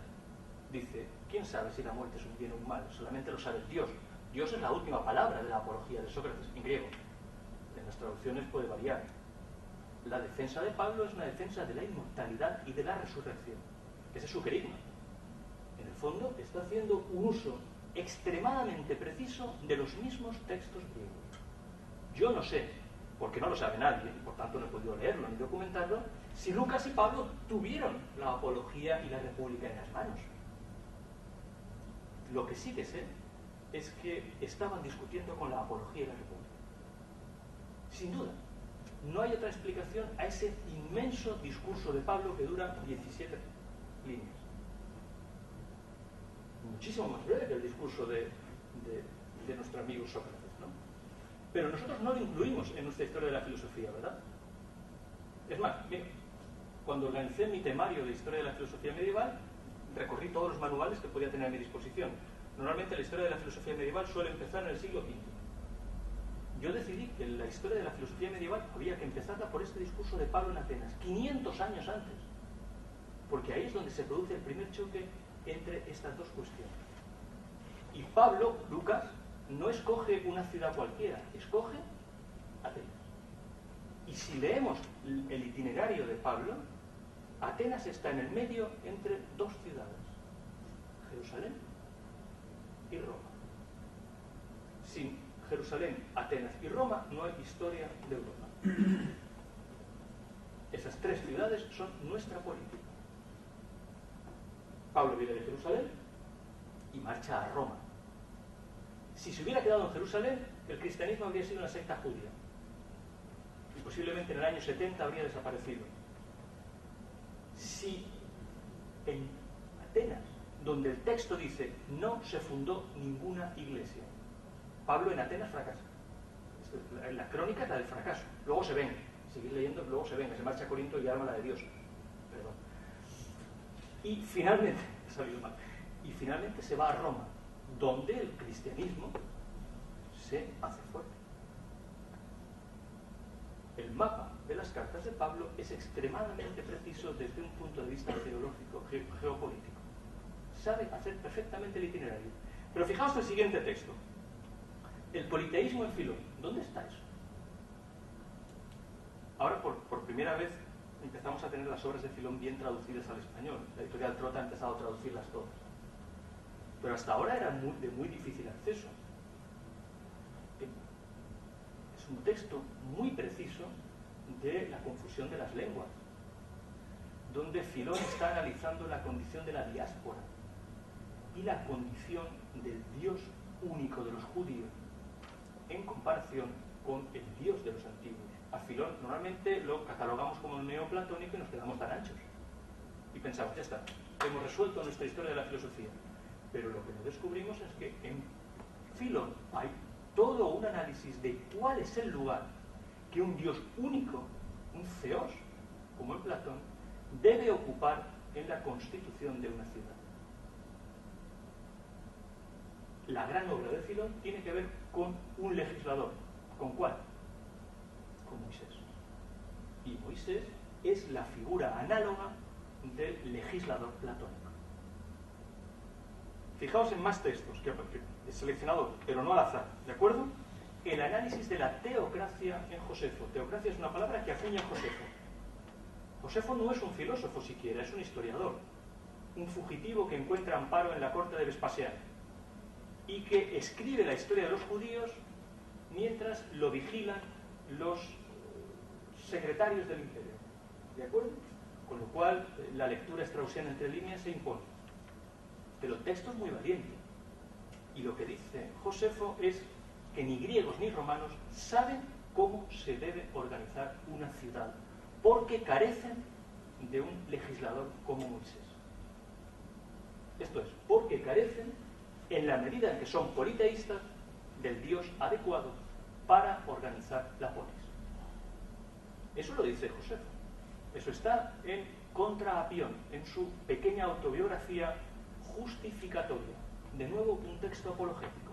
Dice, ¿quién sabe si la muerte es un bien o un mal? Solamente lo sabe Dios. Dios es la última palabra de la apología de Sócrates, en griego. En las traducciones puede variar. La defensa de Pablo es una defensa de la inmortalidad y de la resurrección. Ese es su querigma. En el fondo está haciendo un uso extremadamente preciso de los mismos textos griegos. Yo no sé, porque no lo sabe nadie, y por tanto no he podido leerlo ni documentarlo, si Lucas y Pablo tuvieron la apología y la república en las manos. Lo que sí que sé es que estaban discutiendo con la apología y la república. Sin duda. No hay otra explicación a ese inmenso discurso de Pablo que dura 17 líneas. Muchísimo más breve que el discurso de nuestro amigo Sócrates, ¿no? Pero nosotros no lo incluimos en nuestra historia de la filosofía, ¿verdad? Es más, mira, cuando lancé mi temario de historia de la filosofía medieval, recorrí todos los manuales que podía tener a mi disposición. Normalmente la historia de la filosofía medieval suele empezar en el siglo V. Yo decidí que la historia de la filosofía medieval había que empezarla por este discurso de Pablo en Atenas, 500 años antes, porque ahí es donde se produce el primer choque entre estas dos cuestiones. Y Pablo, Lucas, no escoge una ciudad cualquiera, escoge Atenas. Y si leemos el itinerario de Pablo, Atenas está en el medio entre dos ciudades, Jerusalén y Roma. Sin Jerusalén, Atenas y Roma no hay historia de Europa. Esas tres ciudades son nuestra política. Pablo viene de Jerusalén y marcha a Roma. Si se hubiera quedado en Jerusalén, el cristianismo habría sido una secta judía. Y posiblemente en el año 70 habría desaparecido. Si en Atenas, donde el texto dice no se fundó ninguna iglesia, Pablo en Atenas fracasa. La crónica es la del fracaso. Luego se ven, seguir leyendo, luego se ven, se marcha a Corinto y arma la de Dios. Perdón. Y finalmente, he salido mal, y finalmente se va a Roma, donde el cristianismo se hace fuerte. El mapa de las cartas de Pablo es extremadamente preciso desde un punto de vista teológico, geopolítico. Sabe hacer perfectamente el itinerario. Pero fijaos el siguiente texto. El politeísmo en Filón. ¿Dónde está eso? Ahora, por primera vez, empezamos a tener las obras de Filón bien traducidas al español. La editorial Trota ha empezado a traducirlas todas. Pero hasta ahora era de muy difícil acceso. Es un texto muy preciso de la confusión de las lenguas, donde Filón está analizando la condición de la diáspora y la condición del Dios único de los judíos en comparación con el Dios de los antiguos. A Filón normalmente lo catalogamos como neoplatónico y nos quedamos tan anchos. Y pensamos, ya está, hemos resuelto nuestra historia de la filosofía. Pero lo que no descubrimos es que en Filón hay todo un análisis de cuál es el lugar que un Dios único, un Theos, como en Platón, debe ocupar en la constitución de una ciudad. La gran obra de Filón tiene que ver con un legislador. ¿Con cuál? Con Moisés. Y Moisés es la figura análoga del legislador platónico. Fijaos en más textos que he seleccionado, pero no al azar, ¿de acuerdo? El análisis de la teocracia en Josefo. Teocracia es una palabra que acuña Josefo. Josefo no es un filósofo siquiera, es un historiador, un fugitivo que encuentra amparo en la corte de Vespasiano y que escribe la historia de los judíos mientras lo vigilan los secretarios del imperio. ¿De acuerdo? Con lo cual, la lectura straussiana entre líneas se impone. Pero el texto es muy valiente. Y lo que dice Josefo es que ni griegos ni romanos saben cómo se debe organizar una ciudad, porque carecen de un legislador como Moisés. Esto es, porque carecen, en la medida en que son politeístas, del Dios adecuado para organizar la polis. Eso lo dice Josefo. Eso está en Contra Apión, en su pequeña autobiografía justificatoria. De nuevo, un texto apologético.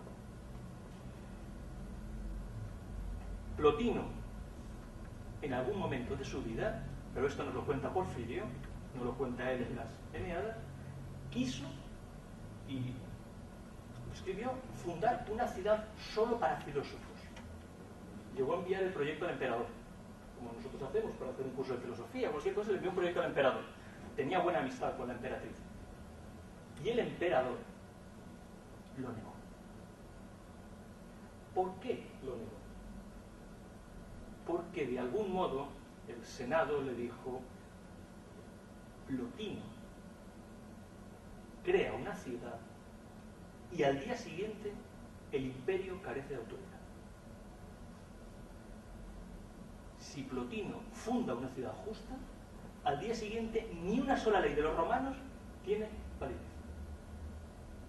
Plotino, en algún momento de su vida, pero esto nos lo cuenta Porfirio, no lo cuenta él en las Eneadas, quiso y escribió fundar una ciudad solo para filósofos. Llegó a enviar el proyecto al emperador, como nosotros hacemos para hacer un curso de filosofía, cualquier cosa, le envió un proyecto al emperador. Tenía buena amistad con la emperatriz. Y el emperador lo negó. ¿Por qué lo negó? Porque de algún modo el Senado le dijo: Plotino crea una ciudad y al día siguiente el imperio carece de autoridad. Si Plotino funda una ciudad justa, al día siguiente ni una sola ley de los romanos tiene validez.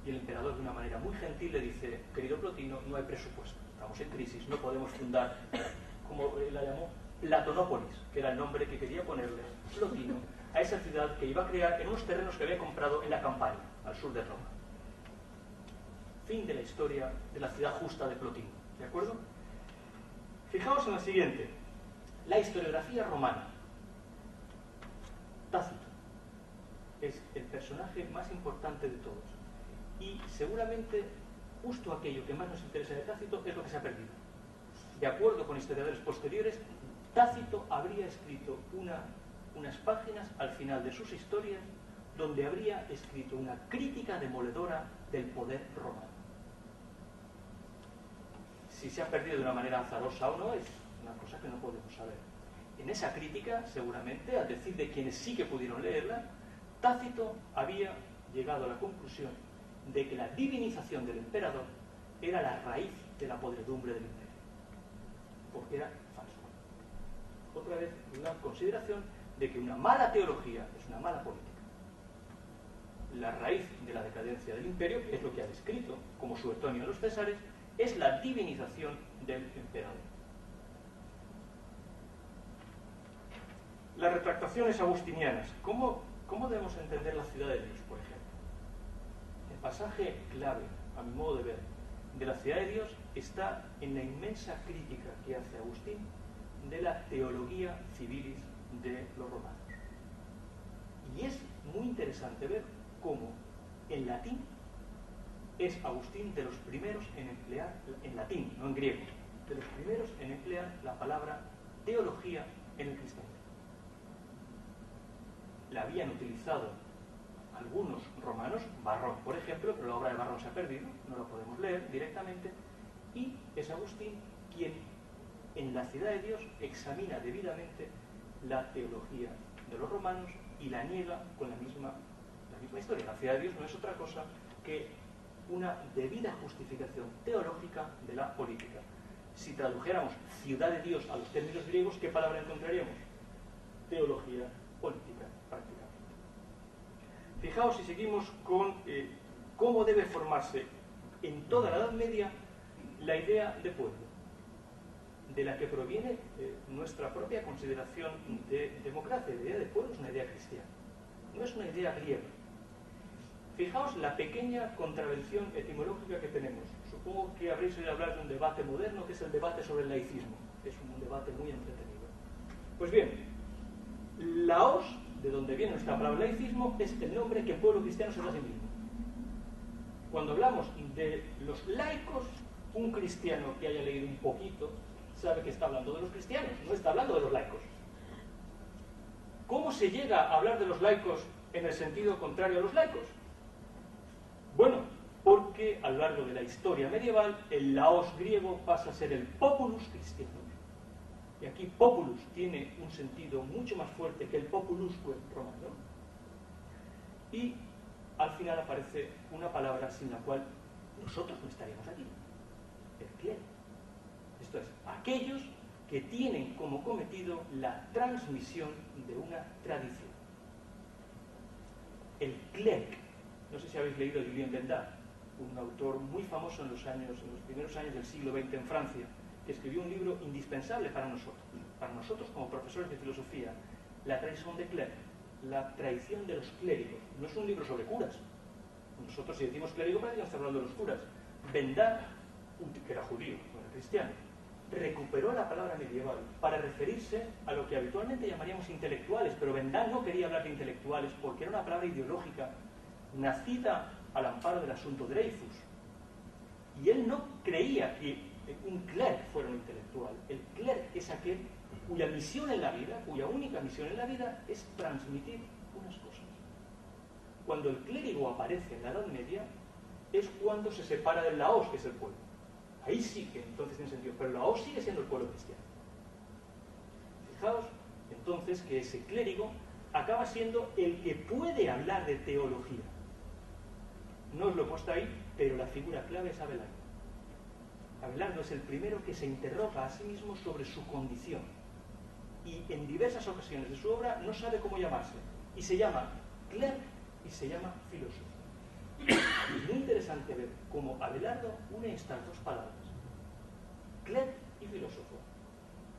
Y el emperador, de una manera muy gentil, le dice: querido Plotino, no hay presupuesto, estamos en crisis, no podemos fundar, como la llamó, Platonópolis, que era el nombre que quería ponerle Plotino a esa ciudad que iba a crear en unos terrenos que había comprado en la Campania, al sur de Roma. Fin de la historia de la ciudad justa de Plotino, ¿de acuerdo? Fijaos en la siguiente: la historiografía romana. Tácito es el personaje más importante de todos, y seguramente justo aquello que más nos interesa de Tácito es lo que se ha perdido. De acuerdo con historiadores posteriores, Tácito habría escrito unas páginas al final de sus historias donde habría escrito una crítica demoledora del poder romano. Si se ha perdido de una manera azarosa o no, es una cosa que no podemos saber. En esa crítica, seguramente, al decir de quienes sí que pudieron leerla, Tácito había llegado a la conclusión de que la divinización del emperador era la raíz de la podredumbre del imperio, porque era falso. Otra vez, una consideración de que una mala teología es una mala política. La raíz de la decadencia del imperio, que es lo que ha descrito como Suetonio en los Césares, es la divinización del emperador. Las retractaciones agustinianas. ¿Cómo debemos entender la ciudad de Dios, por ejemplo? El pasaje clave, a mi modo de ver, de la ciudad de Dios está en la inmensa crítica que hace Agustín de la teología civilis de los romanos. Y es muy interesante ver cómo en latín es Agustín de los primeros en emplear, en latín, no en griego, de los primeros en emplear la palabra teología en el cristianismo. La habían utilizado algunos romanos, Varrón, por ejemplo, pero la obra de Varrón se ha perdido, no la podemos leer directamente, y es Agustín quien en la ciudad de Dios examina debidamente la teología de los romanos y la niega con la misma historia. La ciudad de Dios no es otra cosa que una debida justificación teológica de la política. Si tradujéramos ciudad de Dios a los términos griegos, ¿qué palabra encontraríamos? Teología política, prácticamente. Fijaos si seguimos con cómo debe formarse en toda la Edad Media la idea de pueblo, de la que proviene nuestra propia consideración de democracia. La idea de pueblo es una idea cristiana, no es una idea griega. Fijaos la pequeña contravención etimológica que tenemos. Supongo que habréis oído hablar de un debate moderno, que es el debate sobre el laicismo. Es un debate muy entretenido. Pues bien, laos, de donde viene nuestra palabra laicismo, es el nombre que el pueblo cristiano se da a sí mismo. Cuando hablamos de los laicos, un cristiano que haya leído un poquito sabe que está hablando de los cristianos, no está hablando de los laicos. ¿Cómo se llega a hablar de los laicos en el sentido contrario a los laicos? Bueno, porque a lo largo de la historia medieval el laos griego pasa a ser el populus cristiano. Y aquí populus tiene un sentido mucho más fuerte que el populusque romano. Y al final aparece una palabra sin la cual nosotros no estaríamos aquí: el clero. Esto es, aquellos que tienen como cometido la transmisión de una tradición. El clerc. No sé si habéis leído Julien Bendard, un autor muy famoso en los primeros años del siglo XX en Francia, que escribió un libro indispensable para nosotros como profesores de filosofía, La traición de clerc, la traición de los clérigos. No es un libro sobre curas. Nosotros, si decimos clérigo, podríamos hablando de los curas. Bendard, que era judío, no era cristiano, recuperó la palabra medieval para referirse a lo que habitualmente llamaríamos intelectuales, pero Bendard no quería hablar de intelectuales porque era una palabra ideológica nacida al amparo del asunto Dreyfus. Y él no creía que un clerc fuera un intelectual. El clerc es aquel cuya misión en la vida, cuya única misión en la vida es transmitir unas cosas. Cuando el clérigo aparece en la Edad Media es cuando se separa del laos, que es el pueblo. Ahí sí que entonces tiene sentido, pero el laos sigue siendo el pueblo cristiano. Fijaos entonces que ese clérigo acaba siendo el que puede hablar de teología. No os lo he puesto ahí, pero la figura clave es Abelardo. Abelardo es el primero que se interroga a sí mismo sobre su condición. Y en diversas ocasiones de su obra no sabe cómo llamarse. Y se llama clerc y se llama filósofo. Es muy interesante ver cómo Abelardo une estas dos palabras, clerc y filósofo,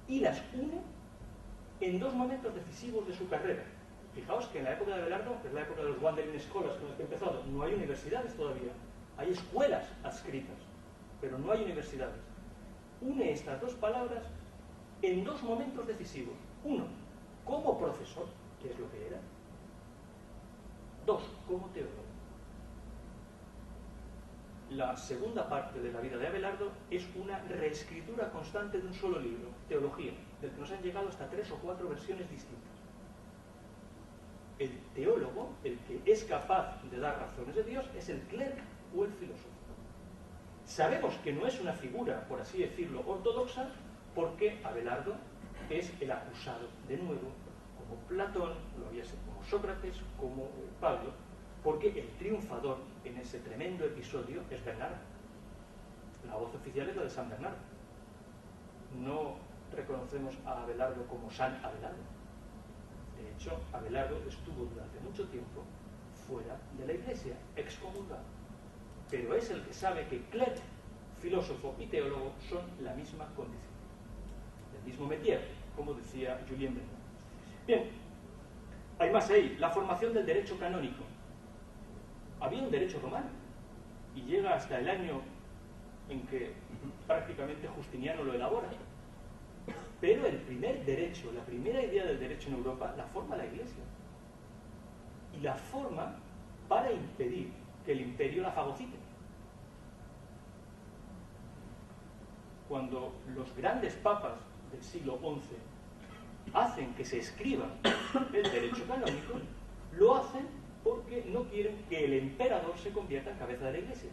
y las une en dos momentos decisivos de su carrera. Fijaos que en la época de Abelardo, que es la época de los Wandering Scholars con los que he empezado, no hay universidades todavía, hay escuelas adscritas, pero no hay universidades. Une estas dos palabras en dos momentos decisivos. Uno, como profesor, que es lo que era. Dos, como teólogo. La segunda parte de la vida de Abelardo es una reescritura constante de un solo libro, Teología, del que nos han llegado hasta 3 o 4 versiones distintas. El teólogo, el que es capaz de dar razones de Dios, es el clerc o el filósofo. Sabemos que no es una figura, por así decirlo, ortodoxa, porque Abelardo es el acusado, de nuevo, como Platón, lo había sido como Sócrates, como Pablo, porque el triunfador en ese tremendo episodio es Bernardo. La voz oficial es la de San Bernardo. No reconocemos a Abelardo como San Abelardo. De hecho, Abelardo estuvo durante mucho tiempo fuera de la Iglesia, excomulgado. Pero es el que sabe que clerc, filósofo y teólogo son la misma condición. El mismo métier, como decía Julien Bernard. Bien, hay más ahí. La formación del derecho canónico. Había un derecho romano y llega hasta el año en que prácticamente Justiniano lo elabora. Pero el primer derecho, la primera idea del derecho en Europa, la forma la Iglesia. Y la forma para impedir que el imperio la fagocite. Cuando los grandes papas del siglo XI hacen que se escriba el derecho canónico, lo hacen porque no quieren que el emperador se convierta en cabeza de la Iglesia.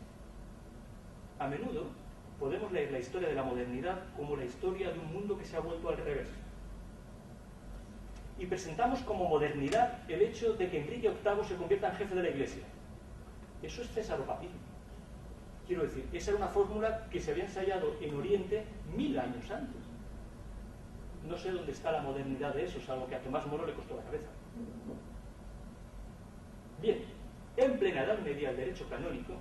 A menudo podemos leer la historia de la modernidad como la historia de un mundo que se ha vuelto al revés. Y presentamos como modernidad el hecho de que Enrique VIII se convierta en jefe de la Iglesia. Eso es cesaropapismo. Quiero decir, esa era una fórmula que se había ensayado en Oriente 1000 años antes. No sé dónde está la modernidad de eso, salvo que a Tomás Moro le costó la cabeza. Bien, en plena Edad Media el derecho canónico,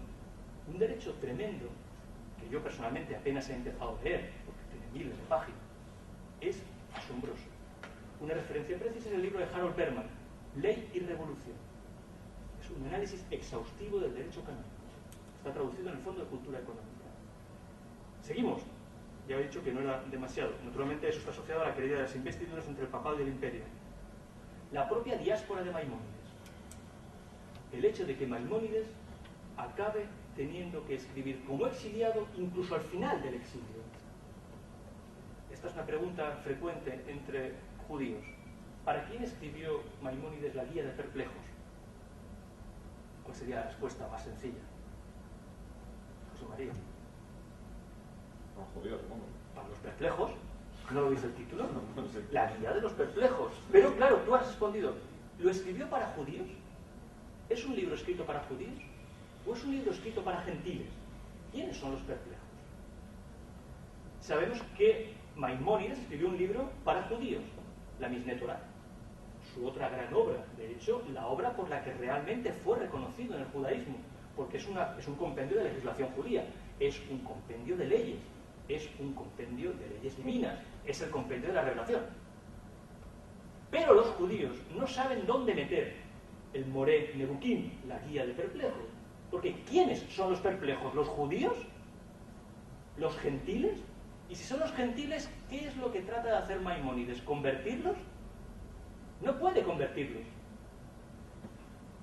un derecho tremendo, que yo personalmente apenas he empezado a leer, porque tiene miles de páginas, es asombroso. Una referencia precisa es el libro de Harold Berman, Ley y Revolución. Es un análisis exhaustivo del derecho canónico. Está traducido en el Fondo de Cultura Económica. Seguimos. Ya he dicho que no era demasiado. Naturalmente eso está asociado a la querella de las investiduras entre el papado y el imperio. La propia diáspora de Maimónides. El hecho de que Maimónides acabe teniendo que escribir como exiliado incluso al final del exilio. Esta es una pregunta frecuente entre judíos. ¿Para quién escribió Maimónides la Guía de Perplejos? ¿Cuál sería la respuesta más sencilla? José María. Para los judíos, supongo. Para los perplejos. ¿No lo dice el título? No sé. La Guía de los Perplejos. Pero claro, tú has respondido, ¿lo escribió para judíos? ¿Es un libro escrito para judíos? ¿O es un libro escrito para gentiles? ¿Quiénes son los perplejos? Sabemos que Maimónides escribió un libro para judíos, la Mishneh Torah, su otra gran obra, de hecho, la obra por la que realmente fue reconocido en el judaísmo, porque es un compendio de legislación judía, es un compendio de leyes, es un compendio de leyes divinas, es el compendio de la revelación. Pero los judíos no saben dónde meter el Moreh Nebukim, la Guía de Perplejos, porque ¿quiénes son los perplejos? ¿Los judíos? ¿Los gentiles? Y si son los gentiles, ¿qué es lo que trata de hacer Maimónides? ¿Convertirlos? No puede convertirlos.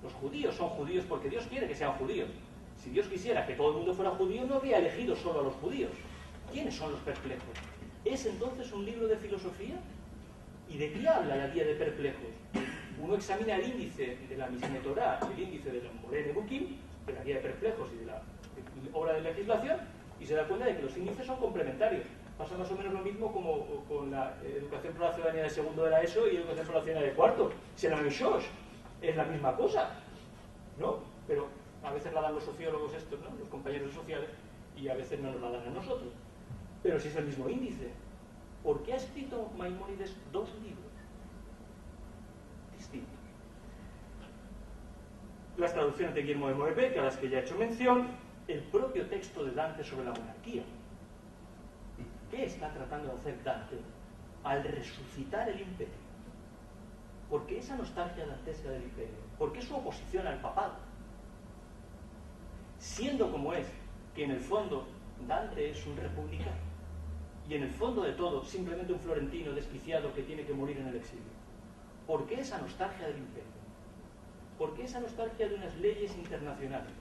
Los judíos son judíos porque Dios quiere que sean judíos. Si Dios quisiera que todo el mundo fuera judío, no habría elegido solo a los judíos. ¿Quiénes son los perplejos? ¿Es entonces un libro de filosofía? ¿Y de qué habla la Guía de Perplejos? Uno examina el índice de la Mishneh Torah, el índice de la Moreh Nebukim, de la Guía de Perplejos y de la obra de legislación, y se da cuenta de que los índices son complementarios. Pasa más o menos lo mismo como con la educación para la ciudadanía de segundo de la ESO y educación para la ciudadanía de cuarto. Si la Shosh es la misma cosa, ¿no? Pero a veces la dan los sociólogos estos, ¿no? Los compañeros sociales, y a veces no nos la dan a nosotros. Pero si es el mismo índice, ¿por qué ha escrito Maimónides 2 libros distintos? las traducciones de Guillermo de Moerbeke, a las que ya he hecho mención, el propio texto de Dante sobre la monarquía. ¿Qué está tratando de hacer Dante al resucitar el imperio? ¿Por qué esa nostalgia dantesca del imperio? ¿Por qué su oposición al papado? Siendo como es, que en el fondo Dante es un republicano y en el fondo de todo simplemente un florentino desquiciado que tiene que morir en el exilio. ¿Por qué esa nostalgia del imperio? ¿Por qué esa nostalgia de unas leyes internacionales?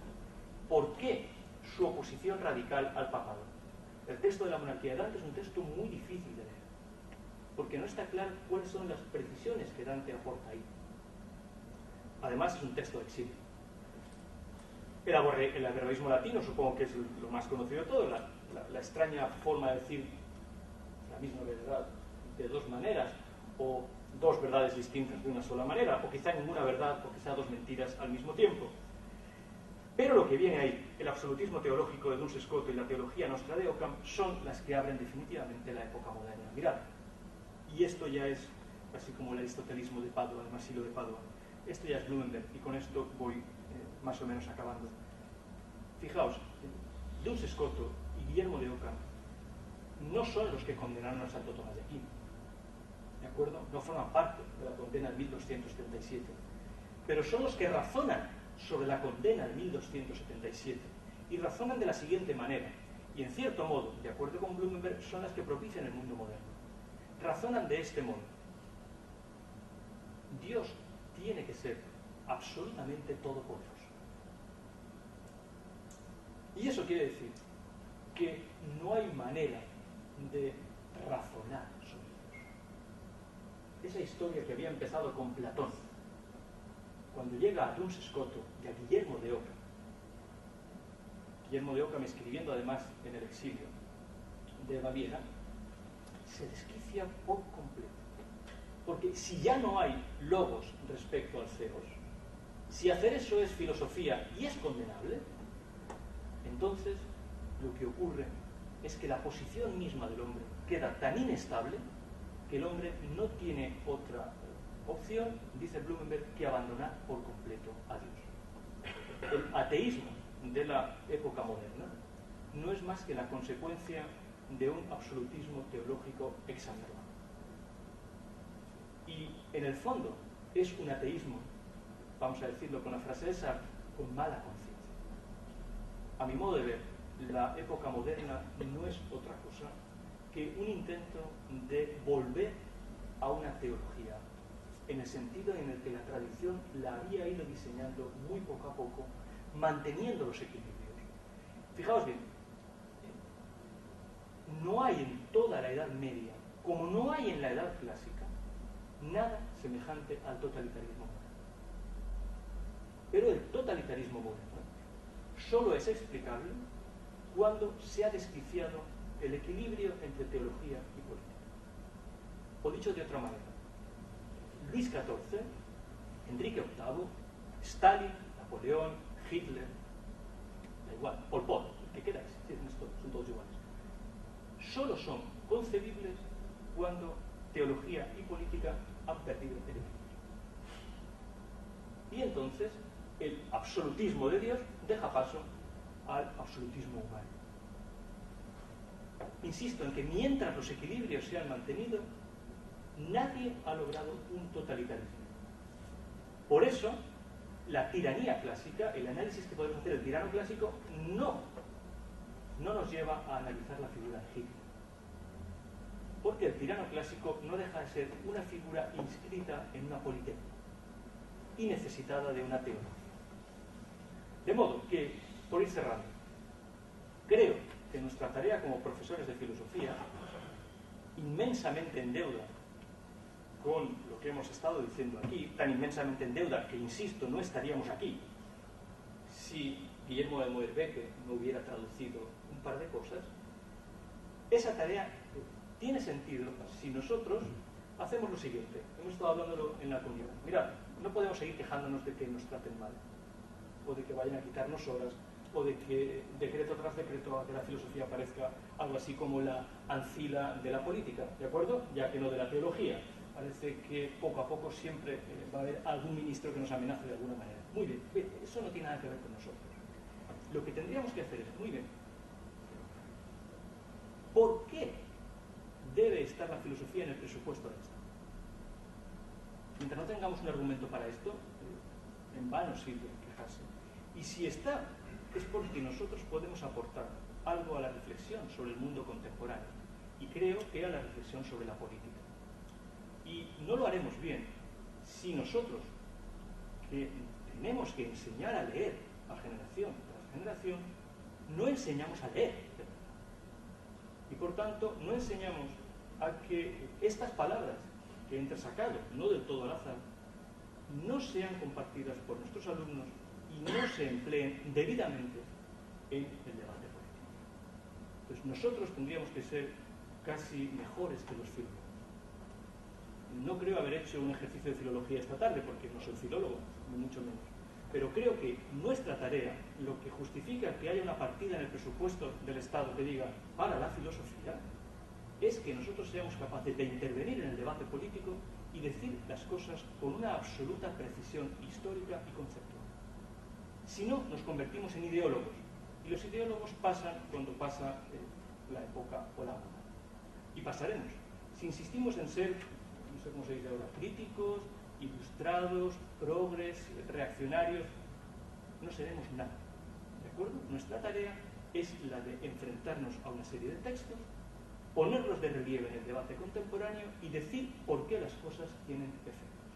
¿Por qué su oposición radical al papado? El texto de la monarquía de Dante es un texto muy difícil de leer, porque no está claro cuáles son las precisiones que Dante aporta ahí. Además es un texto de exilio. El averroísmo latino supongo que es lo más conocido de todo, la extraña forma de decir la misma verdad de dos maneras, o dos verdades distintas de una sola manera, o quizá ninguna verdad, o quizá dos mentiras al mismo tiempo. Pero lo que viene ahí, el absolutismo teológico de Duns Scoto y la teología nostra de Occam, son las que abren definitivamente la época moderna. Mirad, y esto ya es, así como el aristotelismo de Padua, el Masilo de Padua, esto ya es Blumenberg, y con esto voy más o menos acabando. Fijaos, Duns Scoto y Guillermo de Occam no son los que condenaron a Santo Tomás de Aquino, ¿de acuerdo? No forman parte de la condena de 1277, pero son los que razonan sobre la condena de 1277 y razonan de la siguiente manera, y en cierto modo, de acuerdo con Blumenberg, son las que propician el mundo moderno. Razonan de este modo: Dios tiene que ser absolutamente todopoderoso. Y eso quiere decir que no hay manera de razonar sobre Dios. Esa historia que había empezado con Platón, cuando llega a Duns Scoto y a Guillermo de Occam escribiendo además en el exilio de Baviera, se desquicia por completo. Porque si ya no hay logos respecto al Zeus, si hacer eso es filosofía y es condenable, entonces lo que ocurre es que la posición misma del hombre queda tan inestable que el hombre no tiene otra opción, dice Blumenberg, que abandonar por completo a Dios. El ateísmo de la época moderna no es más que la consecuencia de un absolutismo teológico exacerbado. Y en el fondo es un ateísmo, vamos a decirlo con la frase esa, con mala conciencia. A mi modo de ver, la época moderna no es otra cosa que un intento de volver a una teología, en el sentido en el que la tradición la había ido diseñando muy poco a poco, manteniendo los equilibrios. Fijaos bien, no hay en toda la Edad Media, como no hay en la Edad Clásica, nada semejante al totalitarismo moderno. Pero el totalitarismo moderno solo es explicable cuando se ha desquiciado el equilibrio entre teología y política. O dicho de otra manera, Luis XIV, Enrique VIII, Stalin, Napoleón, Hitler, da igual, Pol Pot, el que queráis, son todos iguales. Solo son concebibles cuando teología y política han perdido el equilibrio. Y entonces el absolutismo de Dios deja paso al absolutismo humano. Insisto en que mientras los equilibrios se han mantenido, nadie ha logrado un totalitarismo. Por eso, la tiranía clásica, el análisis que podemos hacer del tirano clásico, no nos lleva a analizar la figura de Hitler. Porque el tirano clásico no deja de ser una figura inscrita en una politécnica y necesitada de una teología. De modo que, por ir cerrando, creo que nuestra tarea como profesores de filosofía, inmensamente en deuda con lo que hemos estado diciendo aquí, tan inmensamente en deuda que, insisto, no estaríamos aquí si Guillermo de Moerbeke no hubiera traducido un par de cosas, esa tarea tiene sentido si nosotros hacemos lo siguiente. Hemos estado hablándolo en la comunidad. Mirad, no podemos seguir quejándonos de que nos traten mal, o de que vayan a quitarnos horas, o de que decreto tras decreto de la filosofía parezca algo así como la ancila de la política, ¿de acuerdo? Ya que no de la teología. Parece que poco a poco siempre va a haber algún ministro que nos amenace de alguna manera. Muy bien, eso no tiene nada que ver con nosotros. Lo que tendríamos que hacer es, muy bien, ¿por qué debe estar la filosofía en el presupuesto del Estado? Mientras no tengamos un argumento para esto, en vano sirve quejarse. Y si está, es porque nosotros podemos aportar algo a la reflexión sobre el mundo contemporáneo, y creo que a la reflexión sobre la política. Y no lo haremos bien si nosotros, que tenemos que enseñar a leer a generación tras generación, no enseñamos a leer de verdad. Y por tanto, no enseñamos a que estas palabras que he entresacado, no del todo al azar, no sean compartidas por nuestros alumnos y no se empleen debidamente en el debate político. Pues nosotros tendríamos que ser casi mejores que los filólogos. No creo haber hecho un ejercicio de filología esta tarde, porque no soy filólogo, ni mucho menos. Pero creo que nuestra tarea, lo que justifica que haya una partida en el presupuesto del Estado que diga para la filosofía, es que nosotros seamos capaces de intervenir en el debate político y decir las cosas con una absoluta precisión histórica y conceptual. Si no, nos convertimos en ideólogos, y los ideólogos pasan cuando pasa la época o la moda. Y pasaremos. Si insistimos en ser, no sé cómo se dice ahora, críticos, ilustrados, progres, reaccionarios, no seremos nada. ¿De acuerdo? Nuestra tarea es la de enfrentarnos a una serie de textos, ponerlos de relieve en el debate contemporáneo y decir por qué las cosas tienen efectos.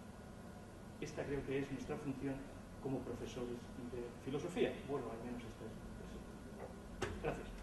Esta creo que es nuestra función como profesores de filosofía. Bueno, al menos esta es. Gracias.